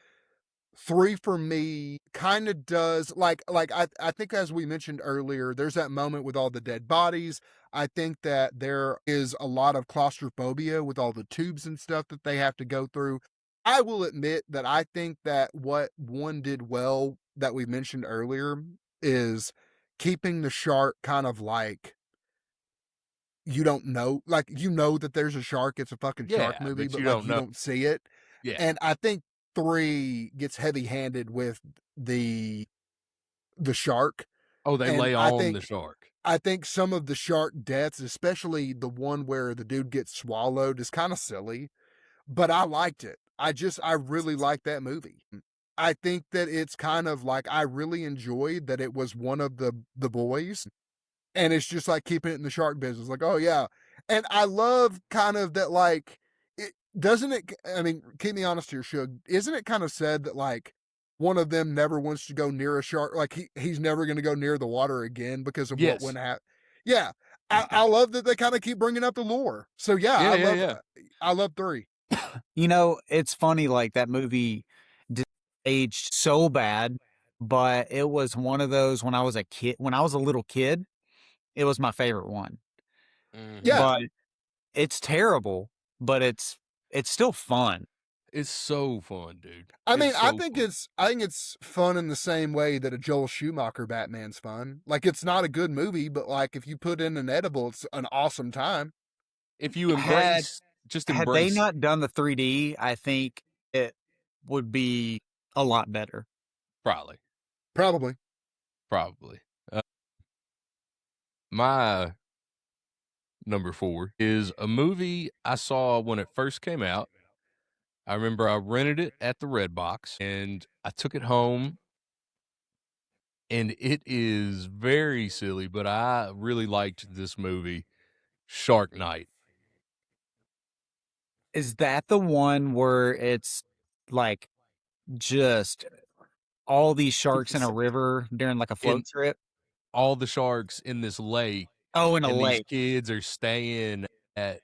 3 for me kind of does I think as we mentioned earlier, there's that moment with all the dead bodies. I think that there is a lot of claustrophobia with all the tubes and stuff that they have to go through. I will admit that I think that what 1 did well that we mentioned earlier is keeping the shark kind of like you don't know, like you know that there's a shark, it's a fucking shark Yeah, movie, but but you like don't you know. don't see it. Yeah. And I think 3 gets heavy-handed with the shark. Oh, they And lay I on the think shark. I think some of the shark deaths, especially the one where the dude gets swallowed, is kind of silly, but I liked it. I really liked that movie. I think that it's kind of like I really enjoyed that it was one of the boys, and it's just like keeping it in the shark business. Like, oh yeah. And I love kind of that, like, it doesn't it, I mean, keep me honest here, Shug. Isn't it kind of said that like one of them never wants to go near a shark? Like he's never going to go near the water again because of what Yes. went happen. Yeah. I love that they kind of keep bringing up the lore. So yeah, Yeah. I love 3. You know, it's funny, like that movie aged so bad, but it was one of those when I was a little kid, it was my favorite one. Mhm. Yeah. But it's terrible, but it's still fun. It's so fun, dude. I mean, It's so fun. I think it's fun in the same way that a Joel Schumacher Batman's fun. Like it's not a good movie, but like if you put in an edible, it's an awesome time. If you Had just had they embrace. not done the 3D, I think it would be a lot better. Probably. Probably. My number 4 is a movie I saw when it first came out. I remember I rented it at the Redbox and I took it home, and it is very silly, but I really liked this movie, Shark Night. Is that the one where it's like just all these sharks in a river during like a float In trip? all the sharks in this lake, Oh, in a and these lake. kids are staying at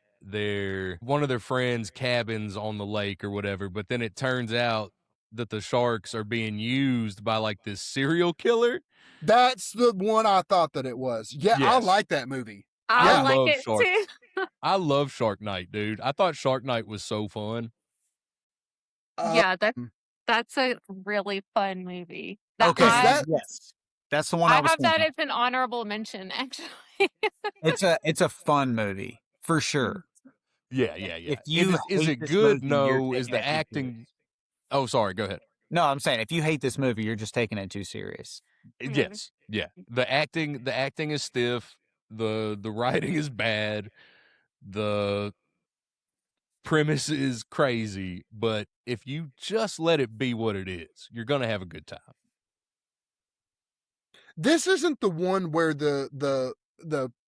one of their friends' cabins on the lake or whatever, but then it turns out that the sharks are being used by like this serial killer. That's the one I thought that it was. Yeah, I Yes. like that movie. I Yeah. like love it Shark. too. I love Shark Night, dude. I thought Shark Night was so fun. Yeah, Mm. that's a really fun movie. That Okay, that- yes. That's the one I I was have that thinking. as an honorable mention, actually. It's a fun movie for sure. Yeah. If Is you is hate it this good? movie, you're No. Is taking the it too acting? serious. Oh, sorry. Go ahead. No, I'm saying if you hate this movie, you're just taking it too serious. Yes. Yeah. The acting is stiff. The writing is bad. The premise is crazy, but if you just let it be what it is, you're gonna have a good time. This isn't the one where the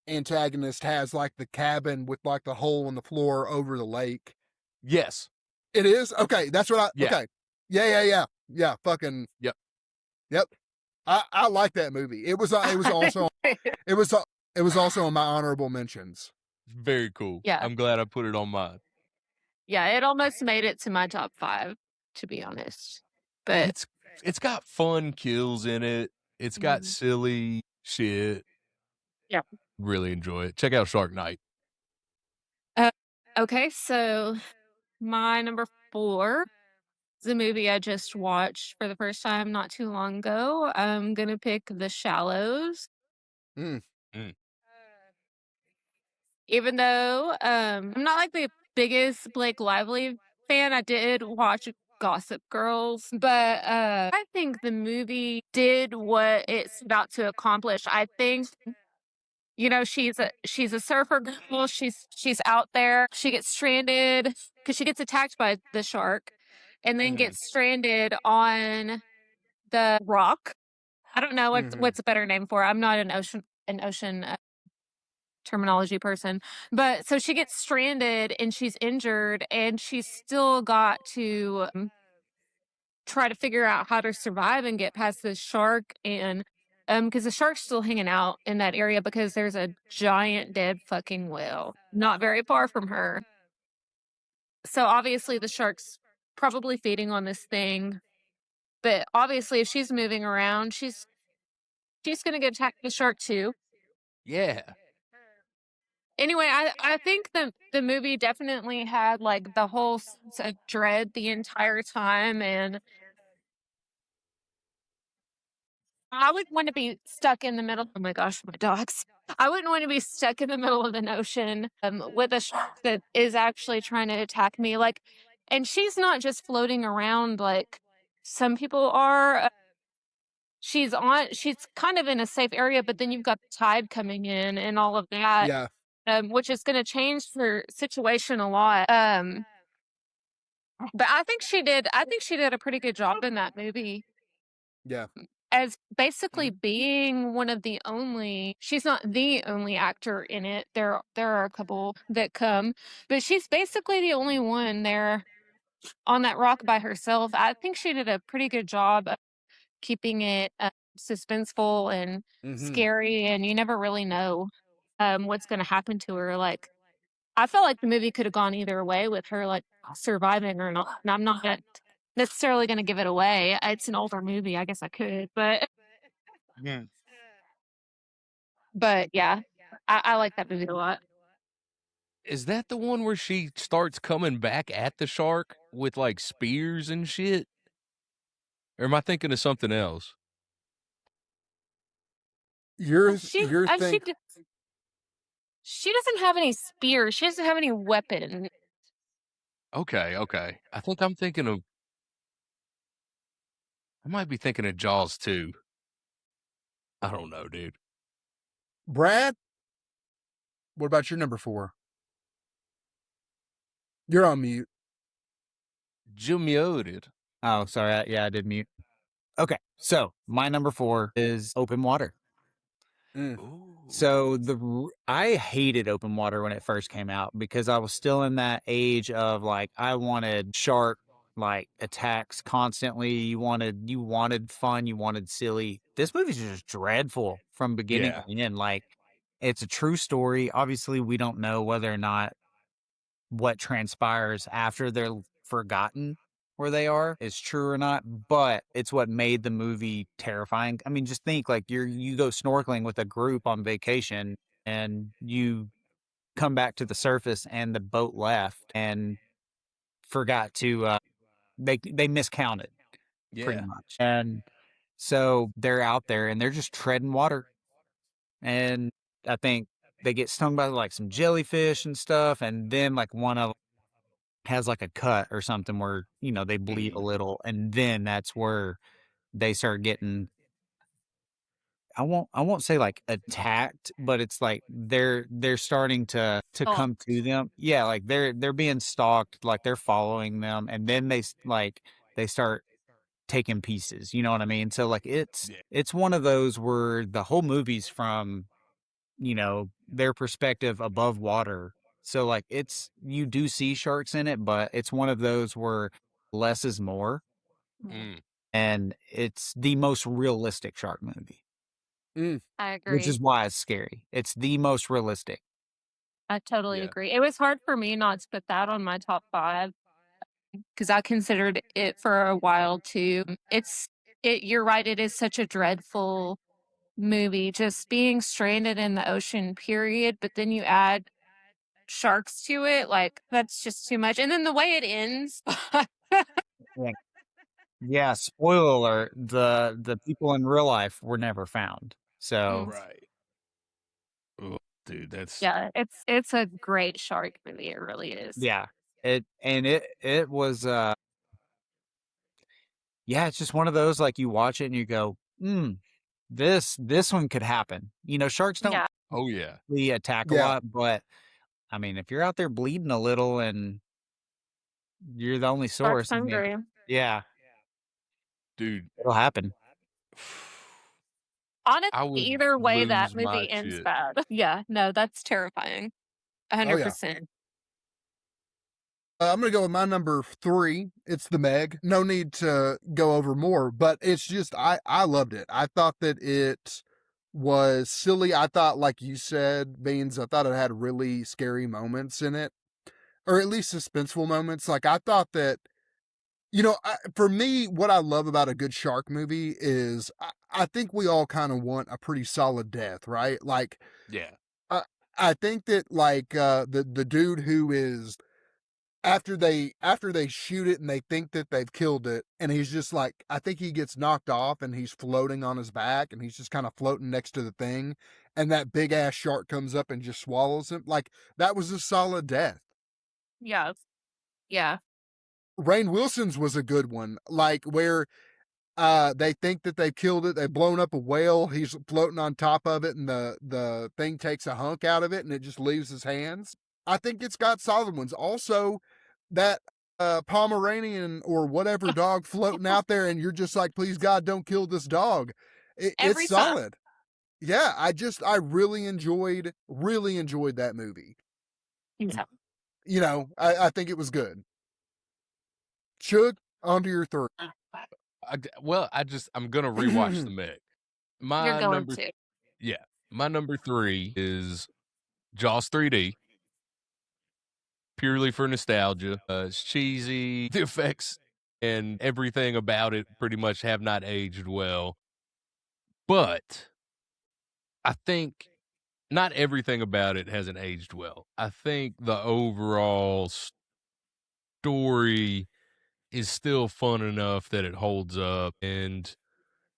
antagonist has like the cabin with like the hole in the floor over the lake. Yes. It is? Okay, that's what Yeah. okay. Yeah. Yeah, fucking Yep. Yep. I like that movie. It was also it was also in my honorable mentions. Very cool. Yeah. I'm glad I put it on mine. Yeah, it almost made it to my top 5, to be honest. But It's got fun kills in it. It's got Mhm. silly shit. Yeah. Really enjoy it. Check out Shark Night. okay, so my number 4 is a movie I just watched for the first time not too long ago. I'm gonna pick The Shallows. Mm. Even though I'm not like the biggest Blake Lively fan, I did watch Gossip Girls, but I think the movie did what it's about to accomplish. I think she's a surfer girl. She's out there. She gets stranded because she gets attacked by the shark, and then gets stranded on the rock. I don't know what's a better name for it. I'm not an ocean terminology person, but so she gets stranded and she's injured, and she's still got to try to figure out how to survive and get past this shark. And because the shark's still hanging out in that area because there's a giant dead fucking whale not very far from her. So obviously the shark's probably feeding on this thing, but obviously if she's moving around, she's gonna get attacked by the shark too. Yeah. Anyway, I think the movie definitely had like the whole sense of dread the entire time, and I wouldn't want to be stuck in the middle. Oh my gosh, my dogs. I wouldn't want to be stuck in the middle of an ocean with a shark that is actually trying to attack me. Like, and she's not just floating around like some people are. She's kind of in a safe area, but then you've got the tide coming in and all of that, Yeah. which is going to change her situation a lot. But I think she did. I think she did a pretty good job in that movie Yeah. as basically being one of the only. She's not the only actor in it. There are a couple that come, but she's basically the only one there on that rock by herself. I think she did a pretty good job of keeping it suspenseful and scary, and you never really know what's going to happen to her. Like, I felt like the movie could have gone either way with her like surviving or not. And I'm not necessarily going to give it away. It's an older movie. I guess I could, Yeah. but yeah, I like that movie a lot. Is that the one where she starts coming back at the shark with like spears and shit? Or am I thinking of something else? You're She you're and think she doesn't have any spears. She doesn't have any weapon. Okay, okay. I think I'm thinking of. I might be thinking of Jaws too. I don't know, dude. Brad. What about your number 4? You're on mute. Muted. Oh, sorry. Yeah, I did mute. Okay, so my number 4 is open water. So I hated open water when it first came out because I was still in that age of like I wanted shark like attacks constantly. You wanted fun, you wanted silly. This movie's just dreadful from beginning to end. Like, it's a true story. Obviously, we don't know whether or not what transpires after they're forgotten where they are is true or not, but it's what made the movie terrifying. I mean, just think like you go snorkeling with a group on vacation and you come back to the surface and the boat left and forgot to they miscounted pretty much. And so they're out there and they're just treading water. And I think they get stung by like some jellyfish and stuff, and then like one of has like a cut or something where, they bleed a little, and then that's where they start getting, I won't say like attacked, but it's like they're starting to come to them. Yeah, like they're being stalked, like they're following them, and then they start taking pieces, you know what I mean? So like it's one of those where the whole movie's from, their perspective above water. So like you do see sharks in it, but it's one of those where less is more. And it's the most realistic shark movie. I agree. Which is why it's scary. It's the most realistic. I totally agree. It was hard for me not to put that on my top 5 because I considered it for a while too. You're right. It is such a dreadful movie, just being stranded in the ocean, period. But then you add sharks to it, like that's just too much. And then the way it ends. Yeah, spoiler alert, the people in real life were never found. So Right. Oh, dude, that's it's a great shark movie. It really is. yeah. It was yeah, it's just one of those like you watch it and you go, this one could happen. Sharks don't Yeah. Oh yeah, attack a Yeah. lot, but I mean, if you're out there bleeding a little and you're the only Shark's source, I mean, hungry. yeah, dude. it'll happen. Honestly, I would either way, that lose my movie ends shit. bad. Yeah, no, that's terrifying. Oh yeah. 100%. I'm gonna go with my number 3. It's the Meg. No need to go over more, but it's just I loved it. I thought that it was silly. I thought, like you said, Beans, I thought it had really scary moments in it, or at least suspenseful moments. Like I thought that, for me, what I love about a good shark movie is I think we all kind of want a pretty solid death, right? Like Yeah, I I think that like the dude who is after they shoot it and they think that they've killed it, and he's just like, I think he gets knocked off and he's floating on his back and he's just kind of floating next to the thing, and that big ass shark comes up and just swallows him. Like that was a solid death. Yeah. Yeah. Rainn Wilson's was a good one, like where they think that they've killed it, they've blown up a whale, he's floating on top of it, and the thing takes a hunk out of it and it just leaves his hands. I think it's got solid ones. Also, that Pomeranian or whatever dog floating out there, and you're just like, please God, don't kill this dog. It's Every time. solid. Yeah, I really enjoyed that movie. Yeah. I think it was good. Chug, onto your 3. I'm gonna rewatch the Meg. You're My going number, to. yeah, my number 3 is Jaws 3D, purely for nostalgia. It's cheesy. The effects and everything about it pretty much have not aged well. But I think not everything about it hasn't aged well. I think the overall story is still fun enough that it holds up. And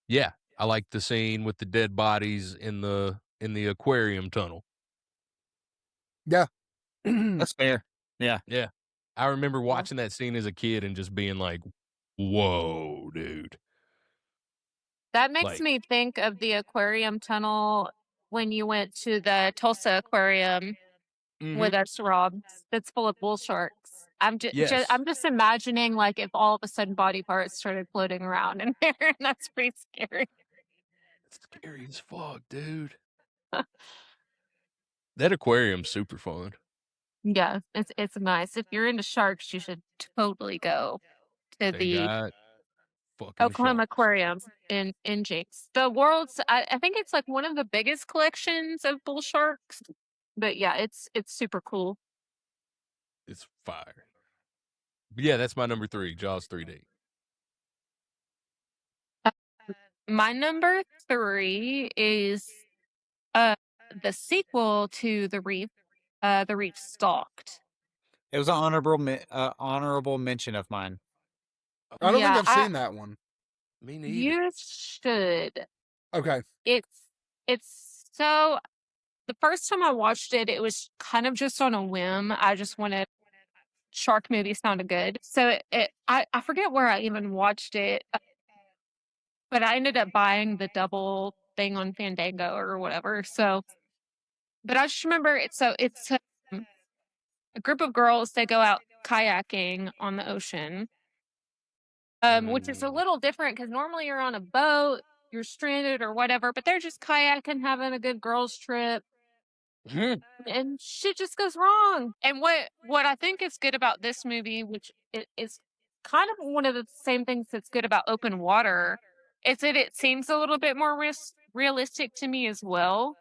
yeah, I like the scene with the dead bodies in the aquarium tunnel. Yeah. That's fair. Yeah. Yeah. I remember watching that scene as a kid and just being like, whoa, dude. That makes Like, me think of the aquarium tunnel when you went to the Tulsa Aquarium with us, Rob. That's full of bull sharks. yes. I'm just imagining like if all of a sudden body parts started floating around in there, and that's pretty scary. It's scary as fuck, dude. That aquarium's super fun. Yeah, it's nice. If you're into sharks, you should totally go to They the got fucking Oklahoma sharks. Aquarium in Jinx. I think it's like one of the biggest collections of bull sharks. But yeah, it's super cool. It's fire. But yeah, that's my number 3, Jaws 3D. Uh, My number 3 is uh the sequel to The Reef Stalked. It was an honorable mention of mine. I don't think Yeah, I've seen that one. Me neither. you should. Okay. It's so the first time I watched it, it was kind of just on a whim. I just wanted shark movie sounded good. So I forget where I even watched it, but I ended up buying the double thing on Fandango or whatever. So, but I just remember it's a group of girls. They go out kayaking on the ocean, which is a little different because normally you're on a boat, you're stranded or whatever, but they're just kayaking, having a good girls trip. And shit just goes wrong. And what I think is good about this movie, which is kind of one of the same things that's good about Open Water, is that it seems a little bit more realistic to me as well.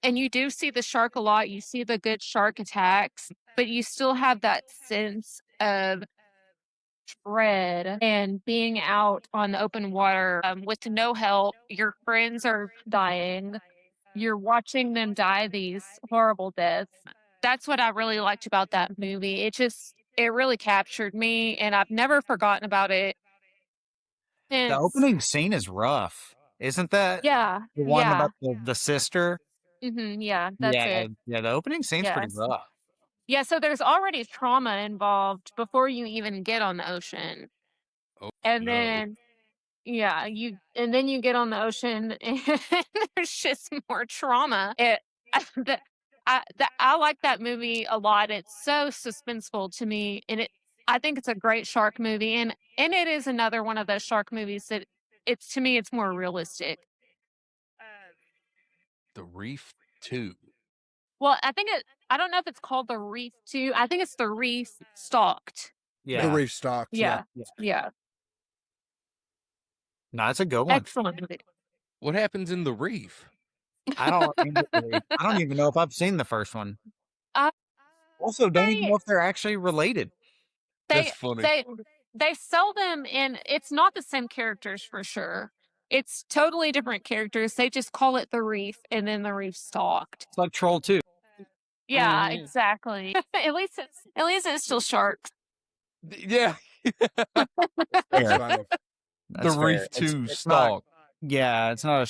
And you do see the shark a lot. You see the good shark attacks, but you still have that sense of dread and being out on the open water with no help. Your friends are dying. You're watching them die these horrible deaths. That's what I really liked about that movie. It really captured me, and I've never forgotten about it The since. opening scene is rough, isn't that Yeah, the one yeah, about the sister? yeah, that's Yeah, it. yeah. The opening scene's pretty Yes. rough. Yeah, so there's already trauma involved before you even get on the ocean. Oh And no. then Yeah, and then you get on the ocean and there's just more trauma. I like that movie a lot. It's so suspenseful to me, and I think it's a great shark movie, and it is another one of those shark movies that to me it's more realistic. The Reef 2. Well, I don't know if it's called The Reef 2. I think it's The Reef Stalked. The Yeah. reef stalks. Yeah. Yeah. No, it's a good one. Excellent movie. What happens in the reef? I don't even know if I've seen the first one. Also, don't even know if they're actually related. That's funny. They sell them in. It's not the same characters for sure. It's totally different characters. They just call it The Reef, and then The Reef Stalked. It's like Troll 2. Yeah, exactly. At least it's still sharks. Yeah. That's funny. The Reef 2 Stalk. Yeah, it's not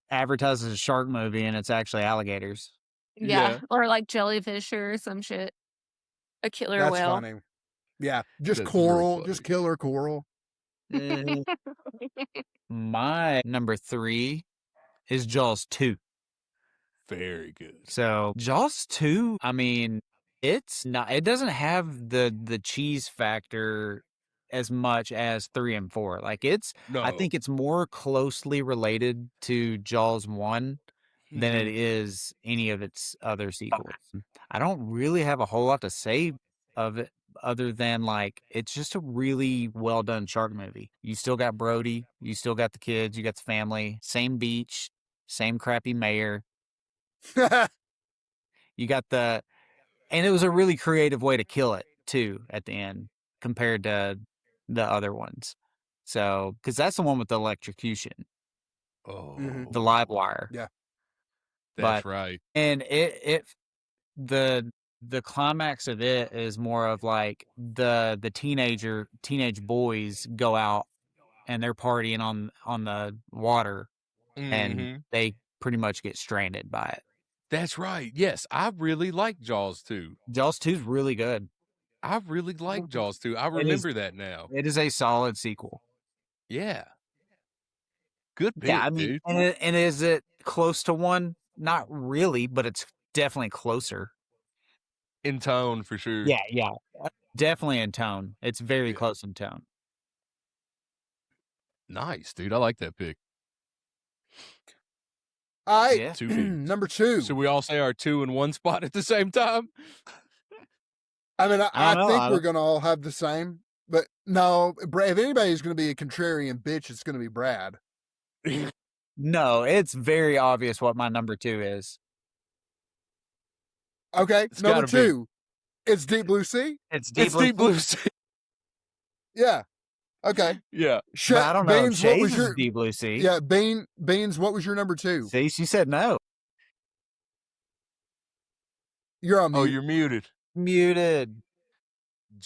advertised as a shark movie, and it's actually alligators. Yeah, or like jellyfish or some shit. A killer That's whale. funny. Yeah, just That's coral, real just funny. killer coral. My number 3 is Jaws 2. Very good. So Jaws 2, I mean, it doesn't have the cheese factor as much as 3 and 4. Like I think it's more closely related to Jaws 1 than it is any of its other sequels. I don't really have a whole lot to say of it other than like it's just a really well done shark movie. You still got Brody, you still got the kids, you got the family, same beach, same crappy mayor. You got and it was a really creative way to kill it too at the end compared to the other ones. So, because that's the one with the electrocution, Oh, the live wire. Yeah. That's right. And the climax of it is more of like the teenage boys go out and they're partying on the water, and they pretty much get stranded by it. That's right. Yes, I really like Jaws 2. Jaws 2 is really good. I really like Jaws 2. I remember that now. It is a solid sequel. Yeah. Good pick, Yeah, I mean, dude. and is it close to 1? Not really, but it's definitely closer. In tone, for sure. Yeah. Definitely in tone. It's very close in tone. Nice, dude. I like that pick. All right, Yeah. number 2. Should we all say our 2 in one spot at the same time? I mean, I don't know. think we're going to all have the same, but no, if anybody's going to be a contrarian bitch, it's going to be Brad. No, it's very obvious what my number 2 is. Okay, It's number gotta be. 2. It's Deep Blue Sea? It's It's Deep Blue Sea. Yeah. Okay. Yeah. But I don't know. Beans, what was Chase your is Deep Blue Sea. Yeah, Beans, what was your number 2? See, she said no. You're on mute. Oh, you're muted. Muted.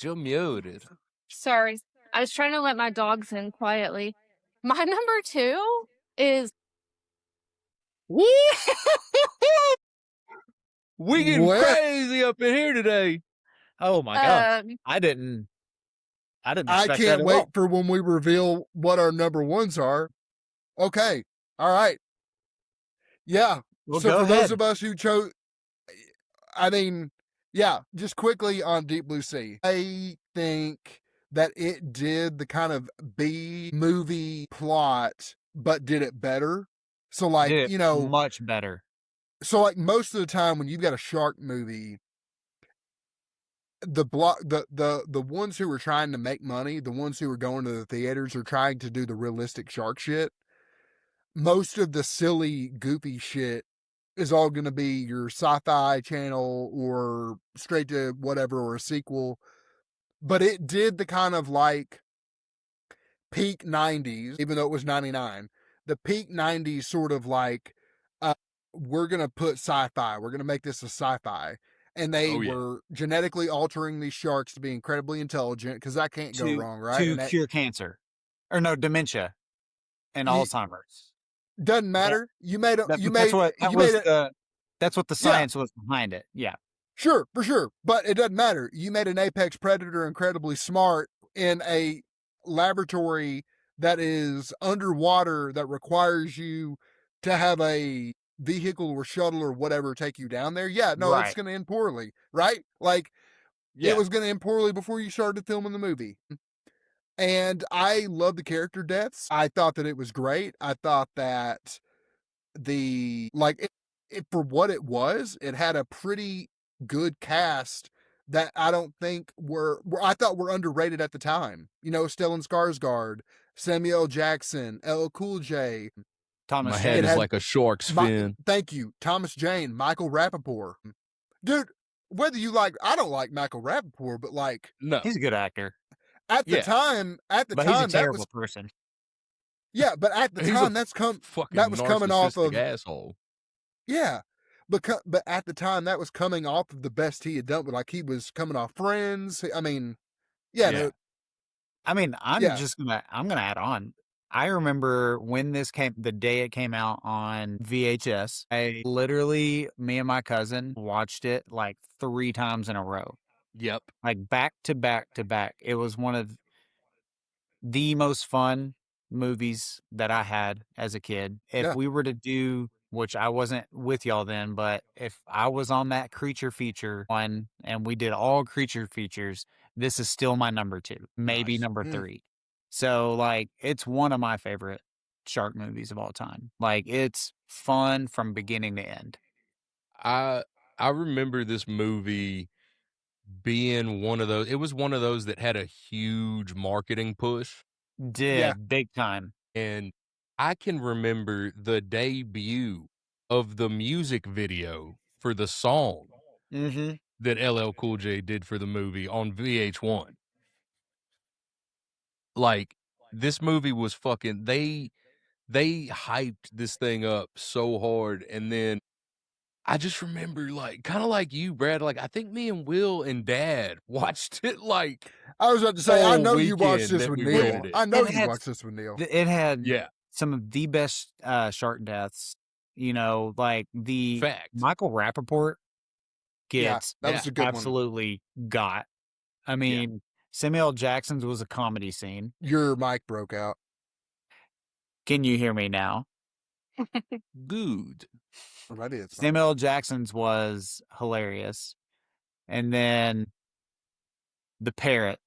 You're muted. Sorry, I was trying to let my dogs in quietly. My number 2 is We getting What? crazy up in here today. Oh my god! I didn't expect I that can't at wait all. for when we reveal what our number 1s are. Okay. All right. Yeah. Well, so go for ahead. those of us who chose, I mean, yeah, just quickly on Deep Blue Sea. I think that it did the kind of B movie plot, but did it better. So like, Did it you know, much better. so like most of the time when you've got a shark movie, the ones who are trying to make money, the ones who are going to the theaters are trying to do the realistic shark shit. Most of the silly, goofy shit is all going to be your sci-fi channel or straight to whatever or a sequel. But it did the kind of like peak 90s, even though it was 99, the peak 90s sort of like, we're going to put sci-fi, we're going to make this a sci-fi. And they were genetically altering these sharks to be incredibly intelligent, because that can't go wrong, right? To cure cancer. Or no, dementia and Alzheimer's. Doesn't matter. That's what the science was behind it. Yeah. Sure, for sure. But it doesn't matter. You made an apex predator incredibly smart in a laboratory that is underwater that requires you to have a vehicle or shuttle or whatever take you down there. Yeah, no, that's Right. going to end poorly, right? Like Yeah. it was going to end poorly before you started filming the movie. And I love the character deaths. I thought that it was great. I thought that for what it was, it had a pretty good cast that I don't think I thought were underrated at the time. You know, Stellan Skarsgård, Samuel Jackson, LL Cool J. Thomas My Jane. head It is had like a shark's fin. Thank you, Thomas Jane, Michael Rappaport. Dude, whether you like, I don't like Michael Rappaport, but like No. He's a good actor, at the Yeah. time, but he's a that terrible was person. yeah, but at the He's time a fucking that was coming off narcissistic of asshole. yeah. But at the time, that was coming off of the best he had done. But like he was coming off Friends. I mean, yeah, Yeah. no, I mean, Yeah. I'm gonna add on. I remember when the day it came out on VHS. I literally, me and my cousin watched it like 3 times in a row, Yep. like back to back to back. It was one of the most fun movies that I had as a kid. If Yeah. we were to do, which I wasn't with y'all then, but if I was on that creature feature one and we did all creature features, this is still my number 2, maybe Nice. number Mm. 3. So like, it's one of my favorite shark movies of all time. Like, it's fun from beginning to end. I remember this movie being one of those. It was one of those that had a huge marketing push, Did big time. and I can remember the debut of the music video for the song Mm-hmm. that LL Cool J did for the movie on VH1. Like, this movie was fucking they hyped this thing up so hard, and then I just remember, like, kind of like you, Brad, like, I think me and Will and Dad watched it, like, I was about to say, I whole know you watched weekend this that with we Neil. rented it. I know It you had- watched this with Neil. It had Yeah. some of the best shark deaths, you know, like the Fact. Michael Rappaport gets that was a good one. absolutely got. I mean, Samuel Jackson's was a comedy scene. Your mic broke out. Can you hear me now? Good. Already, it's not. Samuel Jackson's was hilarious. And then the parrot,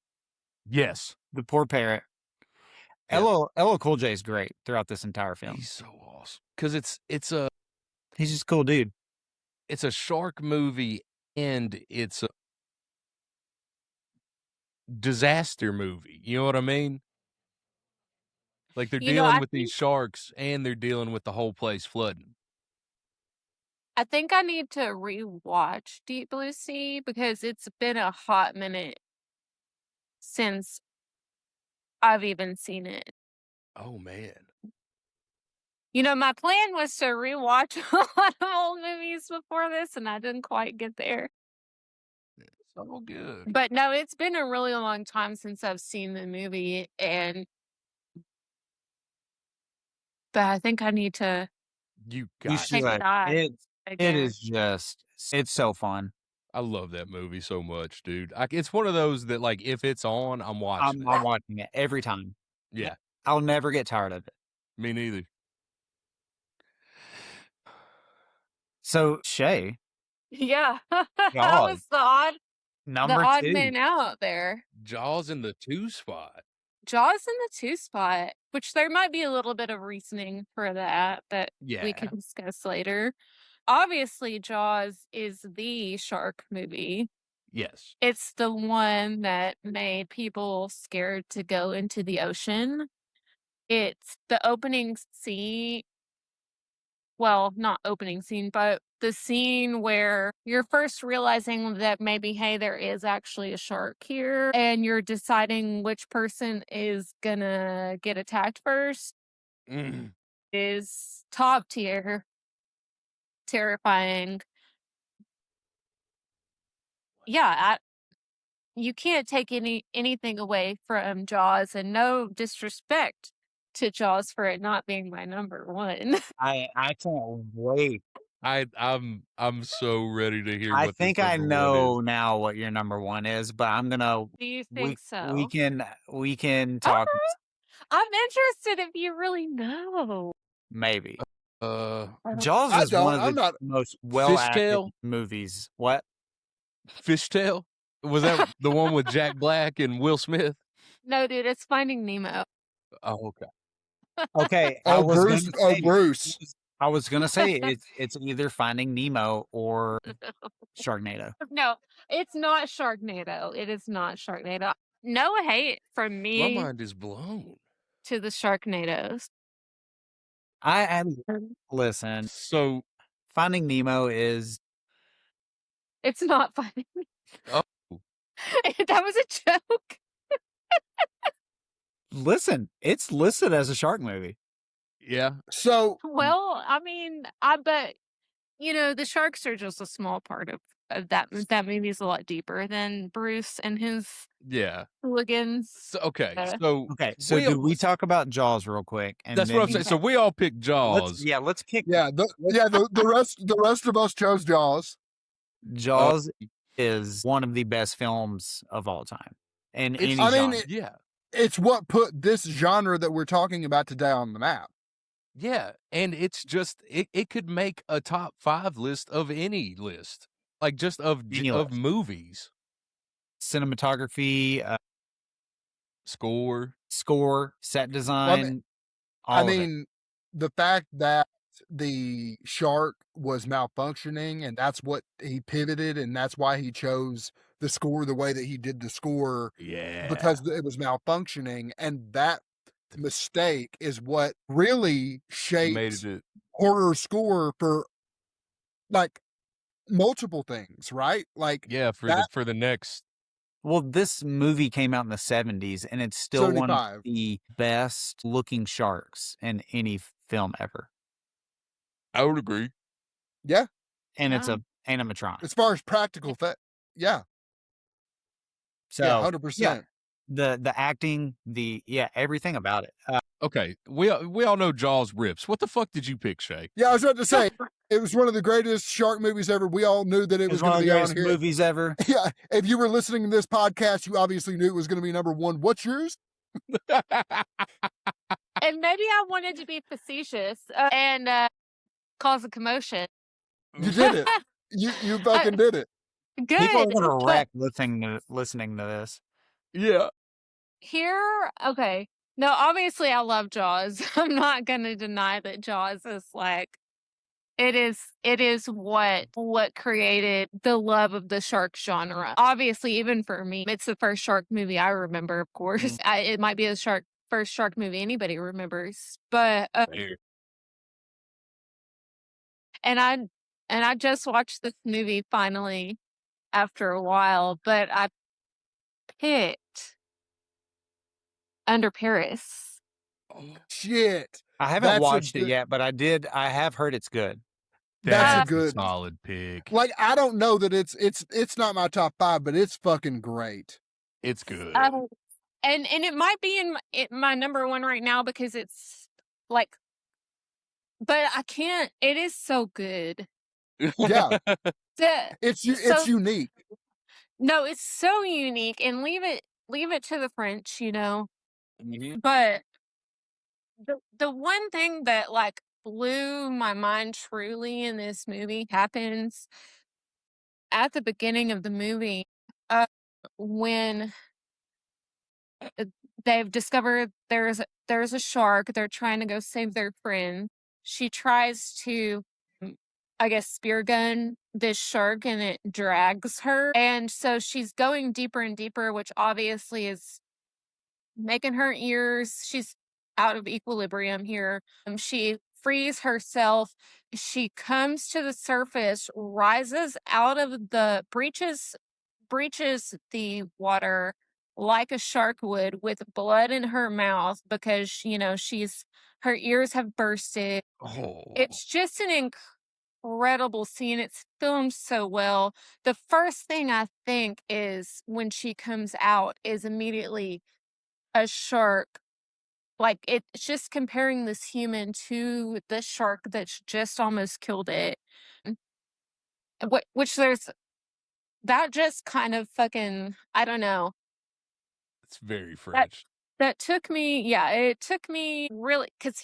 Yes. the poor parrot. Yeah. LL Cool J is great throughout this entire film. He's so awesome. Because it's a He's just a cool dude. it's a shark movie, and it's a disaster movie. You know what I mean? Like, they're You know, dealing I with these sharks, and they're dealing with the whole place flooding. I think I need to rewatch Deep Blue Sea because it's been a hot minute since I've even seen it. Oh, man. You know, my plan was to rewatch a lot of old movies before this, and I didn't quite get there. So good. But no, it's been a really long time since I've seen the movie, but I think I need to You You got take a should. dive It again. is just, it's so fun. I love that movie so much, dude. It's one of those that, like, if it's on, I'm watching I'm it. watching it every time. Yeah, I'll never get tired of it. me neither. So Shay, Yeah, I God. was the number odd 2. man out there. Jaws in the 2 spot. Jaws in the 2 spot, which there might be a little bit of reasoning for that we Yeah. can discuss later. Obviously, Jaws is the shark movie. Yes. It's the one that made people scared to go into the ocean. It's the opening scene. Well, not opening scene, but the scene where you're first realizing that maybe, hey, there is actually a shark here, and you're deciding which person is gonna get attacked first Mm. is top tier, terrifying. Yeah, you can't take anything away from Jaws, and no disrespect to Jaws for it not being my number 1. I can't wait. I'm so ready to hear I what think this I number one know is. now what your number 1 is, but I'm gonna Do you we think so? we can talk. I'm interested if you really know. Maybe. Uh, Jaws I is one don't. of I'm the not. most well-acted Fishtail? movies. What? Fishtail? Was that the one with Jack Black and Will Smith? No, dude, it's Finding Nemo. Oh, okay. Okay, Oh, Bruce. Oh, Bruce. I was gonna say it's either Finding Nemo or Sharknado. No, it's not Sharknado. It is not Sharknado. No hate from My me mind is blown. to the Sharknados. I am listen. So, Finding Nemo is It's not funny. oh, That was a joke. it's listed as a shark movie. yeah. So Well, I mean, I bet the sharks are just a small part of that. That movie is a lot deeper than Bruce and his Yeah. hooligans. So, okay. Okay, so do we talk about Jaws real quick? And That's what I'm saying. So we all picked Jaws. Let's pick. yeah, the rest of us chose Jaws. Jaws is one of the best films of all time. And any genre. Yeah. It's what put this genre that we're talking about today on the map. Yeah. And it's just, it could make a top 5 list of any list, like just of Any list. movies. Cinematography, Score, set design. The fact that the shark was malfunctioning and that's what he pivoted and that's why he chose the score the way that he did the score. Yeah. Because it was malfunctioning, and that mistake is what really shaped horror score for like multiple things, right? Like yeah, for the next. Well, this movie came out in the 70s, and it's still one 75. of the best looking sharks in any film ever. I would agree. Yeah. And it's a animatronic. As far as practical effect, yeah. So yeah, 100%. The acting, everything about it. Okay, we all know Jaws rips. What the fuck did you pick, Shay? Yeah, I was about to say it was one of the greatest shark movies ever. We all knew that it was going to be on here. Movies ever. Yeah, if you were listening to this podcast, you obviously knew it was going to be number one. What's yours? And maybe I wanted to be facetious and cause a commotion. You did it. You fucking did it. Good. People are gonna wreck listening to this. Yeah. Here, okay. No, obviously I love Jaws. I'm not gonna deny that Jaws is like it is what created the love of the shark genre. Obviously, even for me, it's the first shark movie I remember, of course. It might be the first shark movie anybody remembers. But and I just watched this movie finally after a while, but I picked Under Paris. Oh, shit. I haven't watched it yet, but I have heard it's good. That's a good solid pick. Like, I don't know that it's not my top 5, but it's fucking great. It's good. And it might be in my number 1 right now because it's like, but I can't. It is so good. Yeah. It's unique. No, it's so unique, and leave it to the French, Mm-hmm. But the one thing that like blew my mind truly in this movie happens at the beginning of the movie, when they've discovered there's a shark. They're trying to go save their friend. She tries to, I guess, spear gun this shark, and it drags her. And so she's going deeper and deeper, which obviously is making her ears. She's out of equilibrium here. She frees herself. She comes to the surface, rises out of the breaches the water like a shark would, with blood in her mouth because her ears have bursted. Oh. It's just an incredible scene. It's filmed so well. The first thing I think is when she comes out is immediately a shark. Like, it's just comparing this human to the shark that's just almost killed it. Which that just kind of fucking, I don't know. It's very French. That took me, yeah, it took me really, because,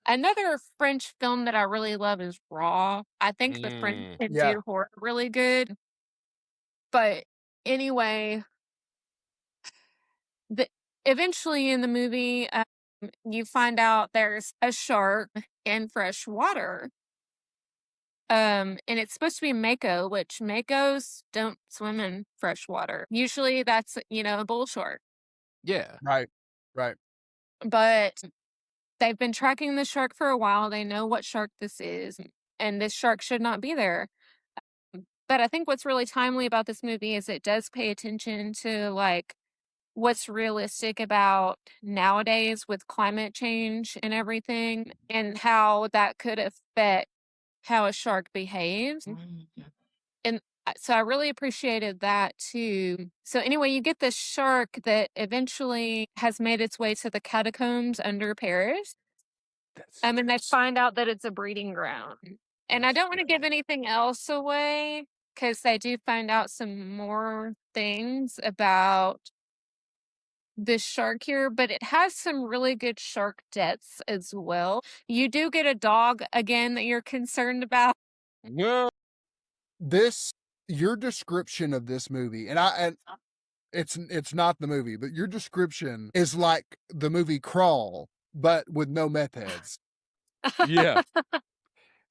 another French film that I really love is Raw. I think the French can Yeah. do horror really good. But anyway, the, eventually in the movie, you find out there's a shark in fresh water. And it's supposed to be mako, which makos don't swim in fresh water. Usually that's, a bull shark. Yeah. Right. But they've been tracking the shark for a while. They know what shark this is, and this shark should not be there. But I think what's really timely about this movie is it does pay attention to like what's realistic about nowadays with climate change and everything, and how that could affect how a shark behaves. And so I really appreciated that too. So anyway, you get this shark that eventually has made its way to the catacombs under Paris. And they find out that it's a breeding ground. And I don't want to give anything else away because they do find out some more things about this shark here, but it has some really good shark deaths as well. You do get a dog again that you're concerned about. Yeah. Your description of this movie, and it's not the movie, but your description is like the movie Crawl, but with no meth heads. Yeah.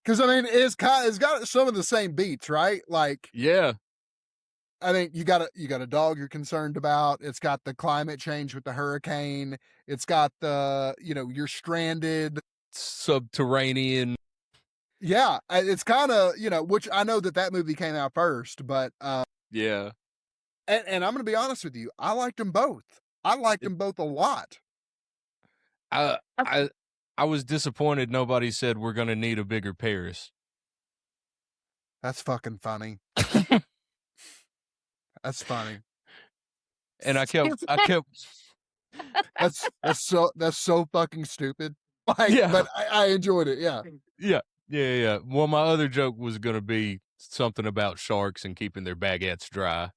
Because I mean, it's got some of the same beats, right? Like, Yeah. I mean, you got a dog you're concerned about. It's got the climate change with the hurricane. It's got the, you're stranded. Subterranean. Yeah, it's kind of, which I know that movie came out first, but Yeah. and I'm gonna be honest with you, I liked them both. I liked them both a lot. I was disappointed nobody said we're gonna need a bigger Paris. That's fucking funny. That's funny. And I kept That's so fucking stupid. Like, Yeah. but I enjoyed it. Yeah. Yeah. Well, my other joke was gonna be something about sharks and keeping their baguettes dry.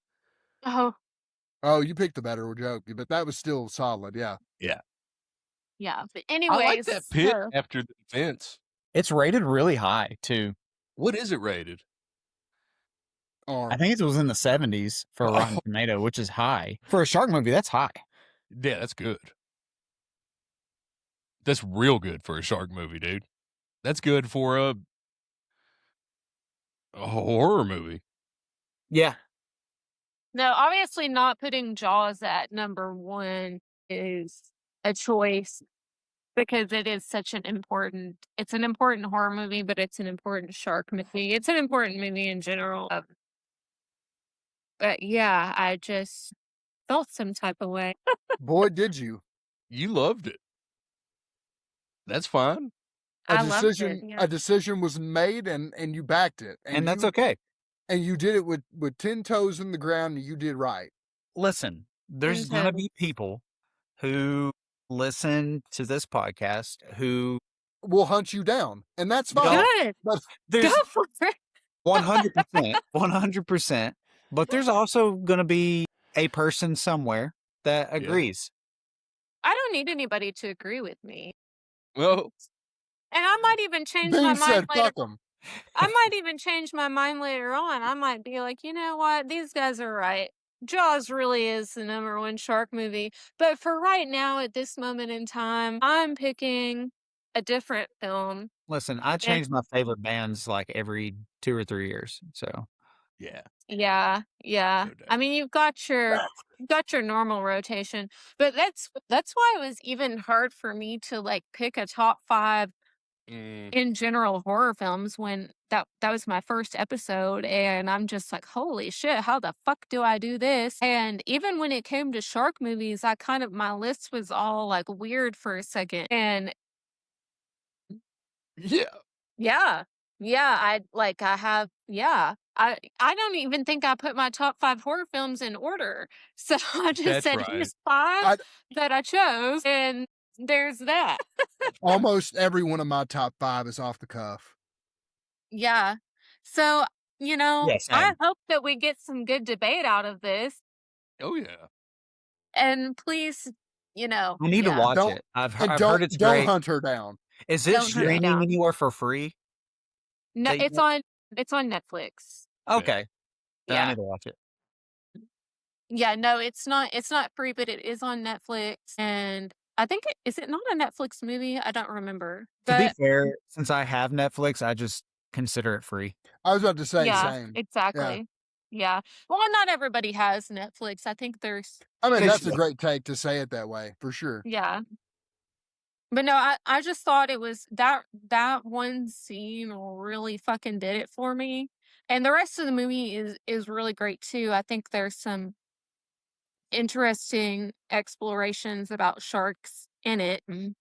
Oh, you picked a better joke, but that was still solid. Yeah. Yeah, but I anyways, like that pit after the fence. It's rated really high too. What is it rated? I think it was in the 70s for Rotten Tomato, which is high. For a shark movie, that's high. Yeah, that's good. That's real good for a shark movie, dude. That's good for a horror movie. Yeah. No, obviously not putting Jaws at number 1 is a choice because it is such an important horror movie, but it's an important shark movie. It's an important movie in general. But yeah, I just felt some type of way. Boy, did you. You loved it. That's fine. I loved it. Yeah. A decision was made and you backed it. And that's okay. And you did it with 10 toes in the ground, and you did right. Listen, there's going to be people who listen to this podcast who will hunt you down, and that's fine. Good. But there's Go for it. 100%. But there's also going to be a person somewhere that agrees. I don't need anybody to agree with me. Well, and I might even change my mind later. Fuck them. I might even change my mind later on. I might be like, you know what? These guys are right. Jaws really is the number 1 shark movie. But for right now, at this moment in time, I'm picking a different film. Listen, I change my favorite bands like every 2 or 3 years. So, yeah. Yeah. No doubt. I mean, you've got your normal rotation, but that's why it was even hard for me to like pick a top 5 in general horror films when that was my first episode, and I'm just like, holy shit, how the fuck do I do this? And even when it came to shark movies, my list was all like weird for a second. And I don't even think I put my top 5 horror films in order. So I just said, here's 5 that I chose, and there's that. Almost every one of my top 5 is off the cuff. Yeah. So, I hope that we get some good debate out of this. Oh, yeah. And please you know. I need to Yeah. watch Don't it. I've and heard don't it's don't great. hunt her down. Is it Don't hunt it streaming down. anywhere for free? No, That it's you- on Netflix. Okay. Then I Yeah. need to watch it. Yeah, no, it's not free, but it is on Netflix, and I think is it not a Netflix movie? I don't remember. To be But fair, since I have Netflix, I just consider it free. I was about to say yeah, same. Yeah. exactly. Yeah. Well, not everybody has Netflix. I think there's I mean, 'Cause- that's a great take to say it that way, for sure. yeah. But no, I just thought it was that one scene really fucking did it for me. And the rest of the movie is really great too. I think there's some interesting explorations about sharks in it. And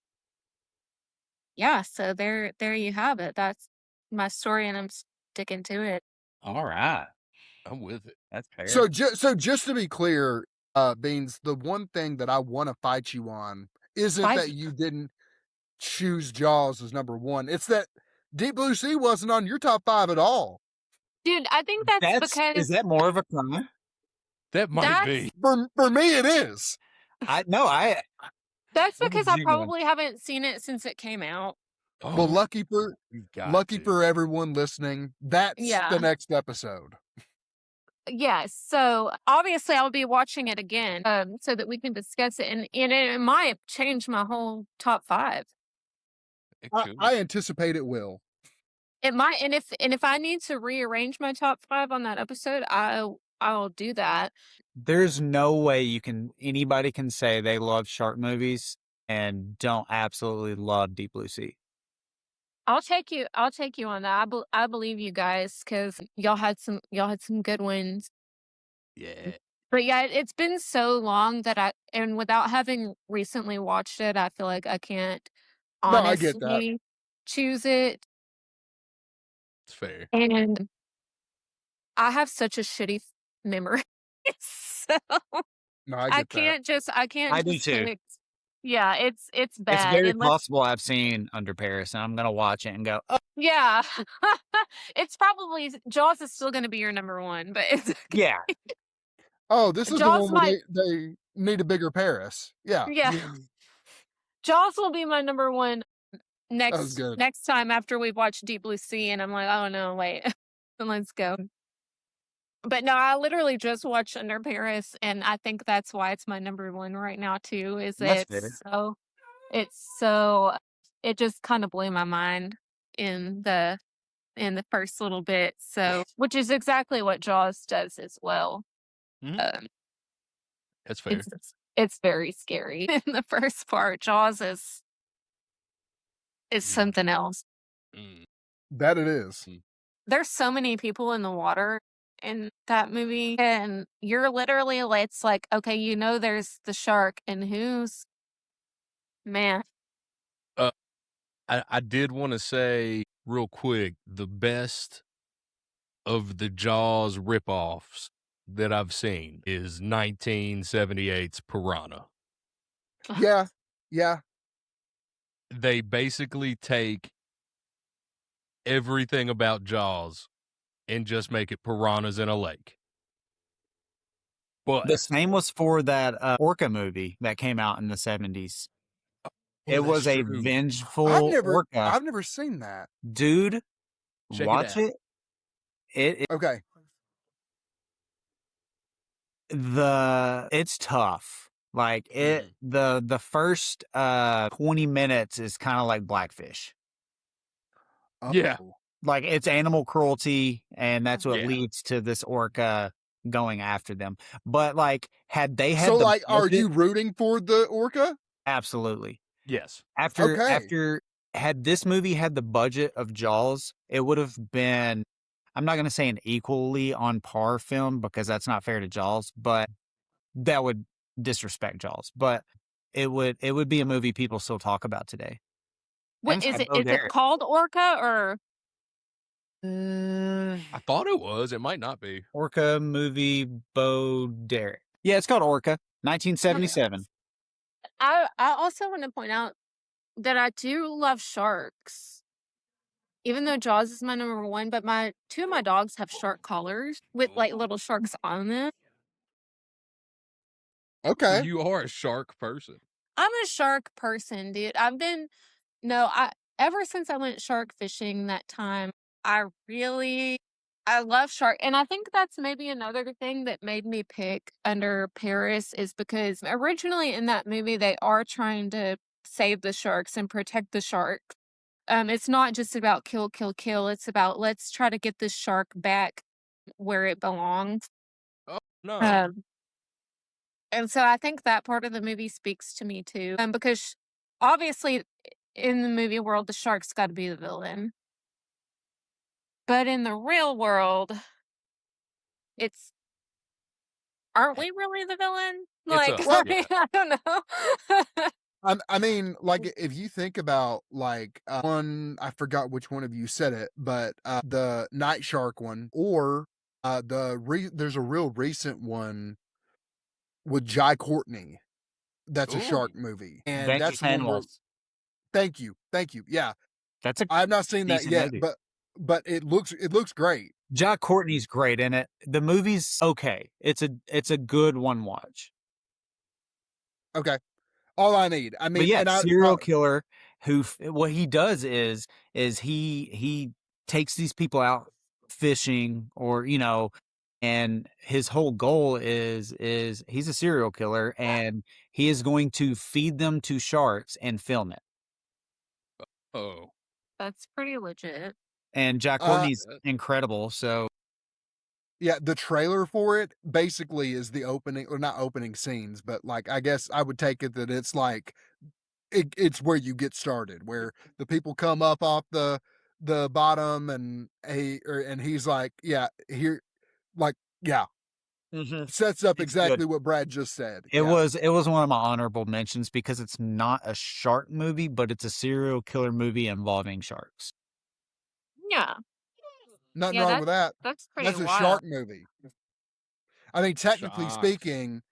yeah, so there you have it. That's my story and I'm sticking to it. All right. I'm with it. That's fair. So just to be clear, Beans, the one thing that I want to fight you on isn't Fight- that you didn't choose Jaws as number one. It's that Deep Blue Sea wasn't on your top 5 at all. Dude, I think that's because is that more of a crime? That might That's- be. For me, it is. that's I'm because I genuine. probably haven't seen it since it came out. Oh, Well, lucky for you got to. everyone listening, that's Yeah. the next episode. Yeah, so obviously I'll be watching it again, so that we can discuss it, and it might change my whole top 5. It I, could. I anticipate it will. It might, and if I need to rearrange my top 5 on that episode, I'll do that. There's no way anybody can say they love shark movies and don't absolutely love Deep Blue Sea. I'll take you on that. I believe you guys because y'all had some good ones. Yeah. But yeah, it's been so long that and without having recently watched it, I feel like I can't No, I get that. honestly choose it. It's fair. And I have such a shitty memory. So No, I I get that. can't I do just too. pick. Yeah, it's It's bad. very unless- possible I've seen Under Paris, and I'm gonna watch it and go, "Oh, Yeah. It's probably Jaws is still gonna be your number 1, but it's yeah." Oh, this is Jaws the one where they need a bigger Paris. Yeah. Yeah. Jaws will be my number 1 was good. next time after we've watched Deep Blue Sea, and I'm like, oh no, wait, let's go. But no, I literally just watched Under Paris, and I think that's why it's my number 1 right now too. Is That's it just kind of blew my mind in the first little bit. So, which is exactly what Jaws does as well. Mhm. That's fair. It's very scary in the first part. Jaws is something else. Mm. That it is. There's so many people in the water in that movie, and you're literally, it's like, okay, there's the shark, and who's man. I did want to say real quick, the best of the Jaws ripoffs that I've seen is 1978's Piranha. Yeah. Yeah. They basically take everything about Jaws and just make it piranhas in a lake. But The same was for that orca movie that came out in the 70s. It was a vengeful orca. I've never seen that. Dude, Check watch it it. Okay. It's tough. Like the first 20 minutes is kind of like Blackfish. Yeah. Oh. Like it's animal cruelty, and that's what Yeah. leads to this orca going after them. But like, had they had So, the like, are budget- you rooting for the orca? Absolutely. Yes. After had this movie had the budget of Jaws, it would have been, I'm not going to say an equally on par film because that's not fair to Jaws, but that would disrespect Jaws. But it would be a movie people still talk about today. What And is it? Bo Is it Derek. called Orca or? I thought it was. It might not be. Orca movie Bo Derek. Yeah, it's called Orca, 1977. I also want to point out that I do love sharks. Even though Jaws is my number 1, but two of my dogs have shark collars with like little sharks on them. Okay. You are a shark person. I'm a shark person, dude. Ever since I went shark fishing that time, I love shark. And I think that's maybe another thing that made me pick Under Paris is because originally in that movie, they are trying to save the sharks and protect the shark. It's not just about kill, kill, kill. It's about let's try to get this shark back where it belongs. Oh no. And so I think that part of the movie speaks to me too. Because obviously in the movie world, the shark's got to be the villain. But in the real world, aren't we really the villain? Like, us, I yeah. mean, I don't know. I mean, like if you think about like one, I forgot which one of you said it, but the Night Shark one, or there's a real recent one with Jai Courtney. That's a Ooh. shark movie, and Dangerous that's the one where. Animals. Thank you. Yeah, That's a I've not seen that decent yet, movie. but it looks great. Jai Courtney's great in it. The movie's okay. It's a good one watch. Okay, all I need. I mean, But yeah, and serial killer who what he does is he takes these people out fishing or and his whole goal is he's a serial killer and he is going to feed them to sharks and film it. Oh. That's pretty legit. And Jack Courtney's incredible, so yeah, the trailer for it basically is the opening, or not opening scenes, but like I guess I would take it that it's like it's where you get started, where the people come up off the bottom, and he's like, yeah, here, like, yeah, sets up It's exactly good. what Brad just said. It was one of my honorable mentions because it's not a shark movie, but it's a serial killer movie involving sharks. Yeah. Nothing wrong with that. That's pretty That's a wild. shark movie. I mean, technically Sharks. speaking,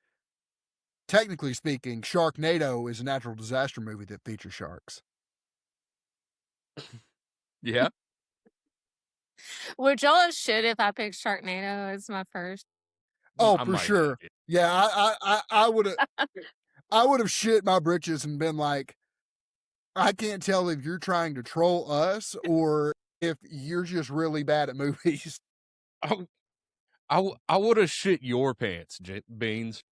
Sharknado is a natural disaster movie that features sharks. Yeah. Would y'all have shit if I picked Sharknado as my first? Oh, I for might sure. have it. Yeah, I would have shit my britches and been like, I can't tell if you're trying to troll us or if you're just really bad at movies. I would have shit your pants, Beans.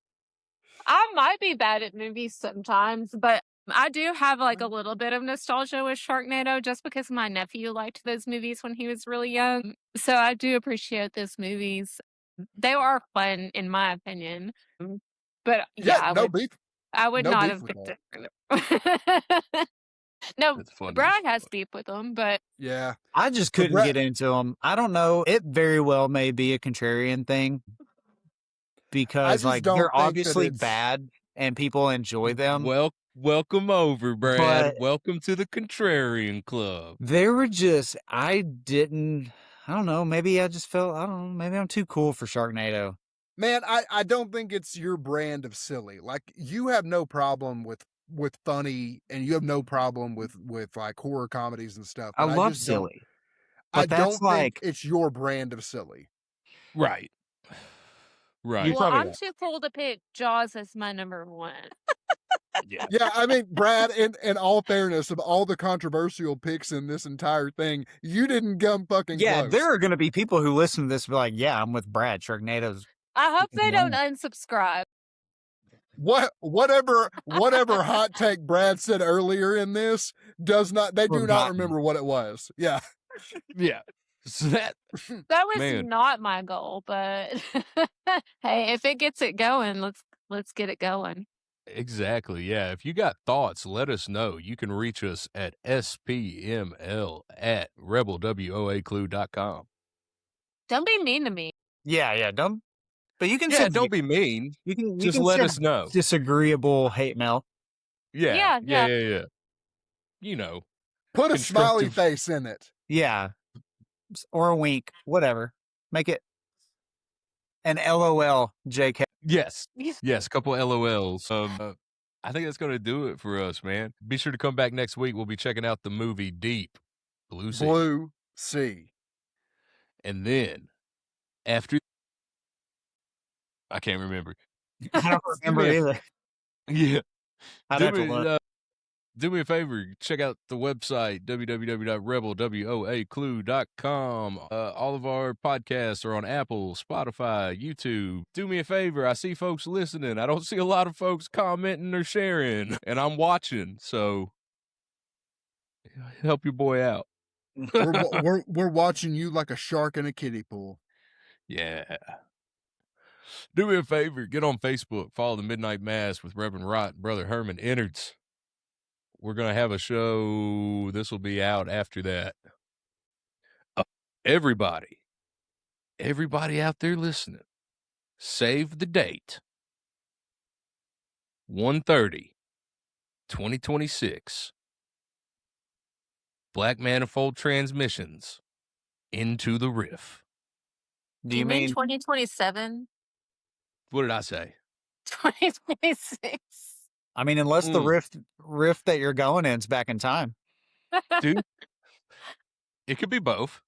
I might be bad at movies sometimes, but I do have like a little bit of nostalgia with Sharknado just because my nephew liked those movies when he was really young. So I do appreciate those movies. They are fun, in my opinion. But yeah, no beef. I would no not beef have with picked it. No, That's funny. Brad has beef with them, but Yeah. I just couldn't get into them. I don't know. It very well may be a contrarian thing because like they're obviously bad and people enjoy them. Well, welcome over, Brad. But welcome to the Contrarian Club. They were just I don't know, maybe I just felt maybe I'm too cool for Sharknado. Man, I don't think it's your brand of silly. Like you have no problem with funny, and you have no problem with like horror comedies and stuff. I love silly. I don't think it's your brand of silly. Right. Right. Well, I'm too cool to pick Jaws as my number one. Yeah. Yeah, I mean, Brad, in all fairness, of all the controversial picks in this entire thing, you didn't come fucking close. There are going to be people who listen to this and be like, yeah, I'm with Brad. Sharknado's. I hope they don't unsubscribe. Whatever hot take Brad said earlier in this they do not remember what it was. Yeah. Yeah. So that was not my goal, but hey, if it gets it going, let's get it going. Exactly. Yeah. If you got thoughts, let us know. You can reach us at spml@rebelwoaclue.com. Don't be mean to me. Yeah. Don't. But you can don't be mean. You can just let us know. Disagreeable hate mail. Yeah. You know. Put a smiley face in it. Yeah. Or a wink. Whatever. Make it an LOL, JK. Yes. Yes. A couple LOLs. I think that's going to do it for us, man. Be sure to come back next week. We'll be checking out the movie Deep Blue Sea. And then after, I can't remember. I don't remember either. Yeah. I'd have to look. Do me a favor, check out the website, www.rebel.clue.com. All of our podcasts are on Apple, Spotify, YouTube. Do me a favor, I see folks listening. I don't see a lot of folks commenting or sharing, and I'm watching, so help your boy out. We're watching you like a shark in a kiddie pool. Yeah. Do me a favor, get on Facebook, follow the Midnight Mass with Reverend Rott and Brother Herman Innards. We're going to have a show. This will be out after that. Everybody out there listening, save the date. 1/30/2026. Black Manifold Transmissions, Into the Riff. Do you mean 2027? What did I say? 2026. I mean, unless the rift that you're going in is back in time. Dude, it could be both.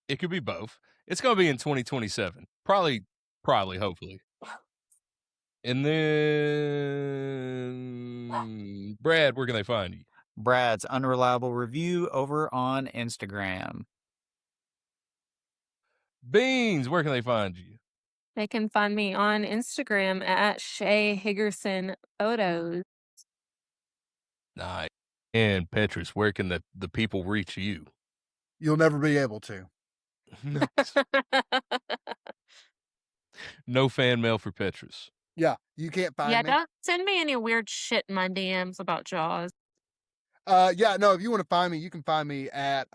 It could be both. It's going to be in 2027. Probably, hopefully. And then, Brad, where can they find you? Brad's Unreliable Review over on Instagram. Beans, where can they find you? They can find me on Instagram at Shay Higgerson Photos. Nice. And Petrus, where can the people reach you? You'll never be able to. No fan mail for Petrus. Yeah, you can't find me. Don't send me any weird shit in my DMs about Jaws. Yeah, no, if you want to find me, you can find me at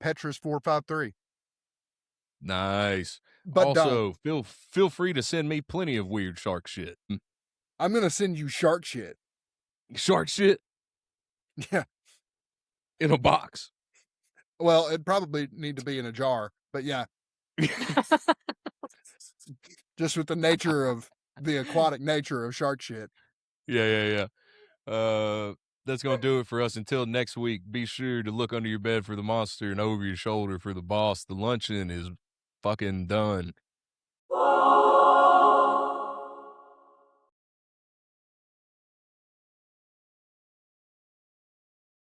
Petrus453. Nice. But also, feel free to send me plenty of weird shark shit. I'm going to send you shark shit. Shark shit? Yeah. In a box. Well, it'd probably need to be in a jar, but yeah. Just with the nature of the aquatic nature of shark shit. Yeah. That's going to do it for us until next week. Be sure to look under your bed for the monster and over your shoulder for the boss. The luncheon is fucking done.